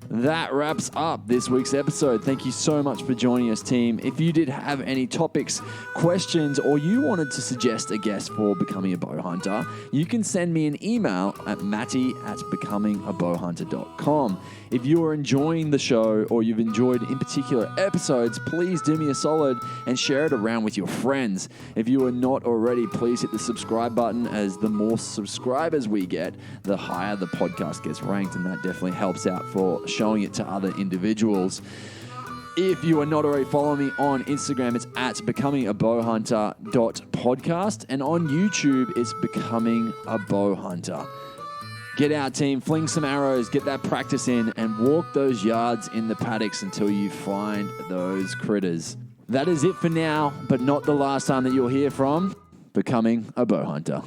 That wraps up this week's episode. Thank you so much for joining us, team. If you did have any topics, questions, or you wanted to suggest a guest for Becoming a Bowhunter, you can send me an email at matty@becomingabowhunter.com. If you are enjoying the show or you've enjoyed in particular episodes, please do me a solid and share it around with your friends. If you are not already, please hit the subscribe button, as the more subscribers we get, the higher the podcast gets ranked, and that definitely helps out for showing it to other individuals. If you are not already following me on Instagram, it's at becomingabowhunter.podcast, and on YouTube, it's Becoming a Bowhunter. Get out, team, fling some arrows, get that practice in, and walk those yards in the paddocks until you find those critters. That is it for now, but not the last time that you'll hear from Becoming a Bowhunter.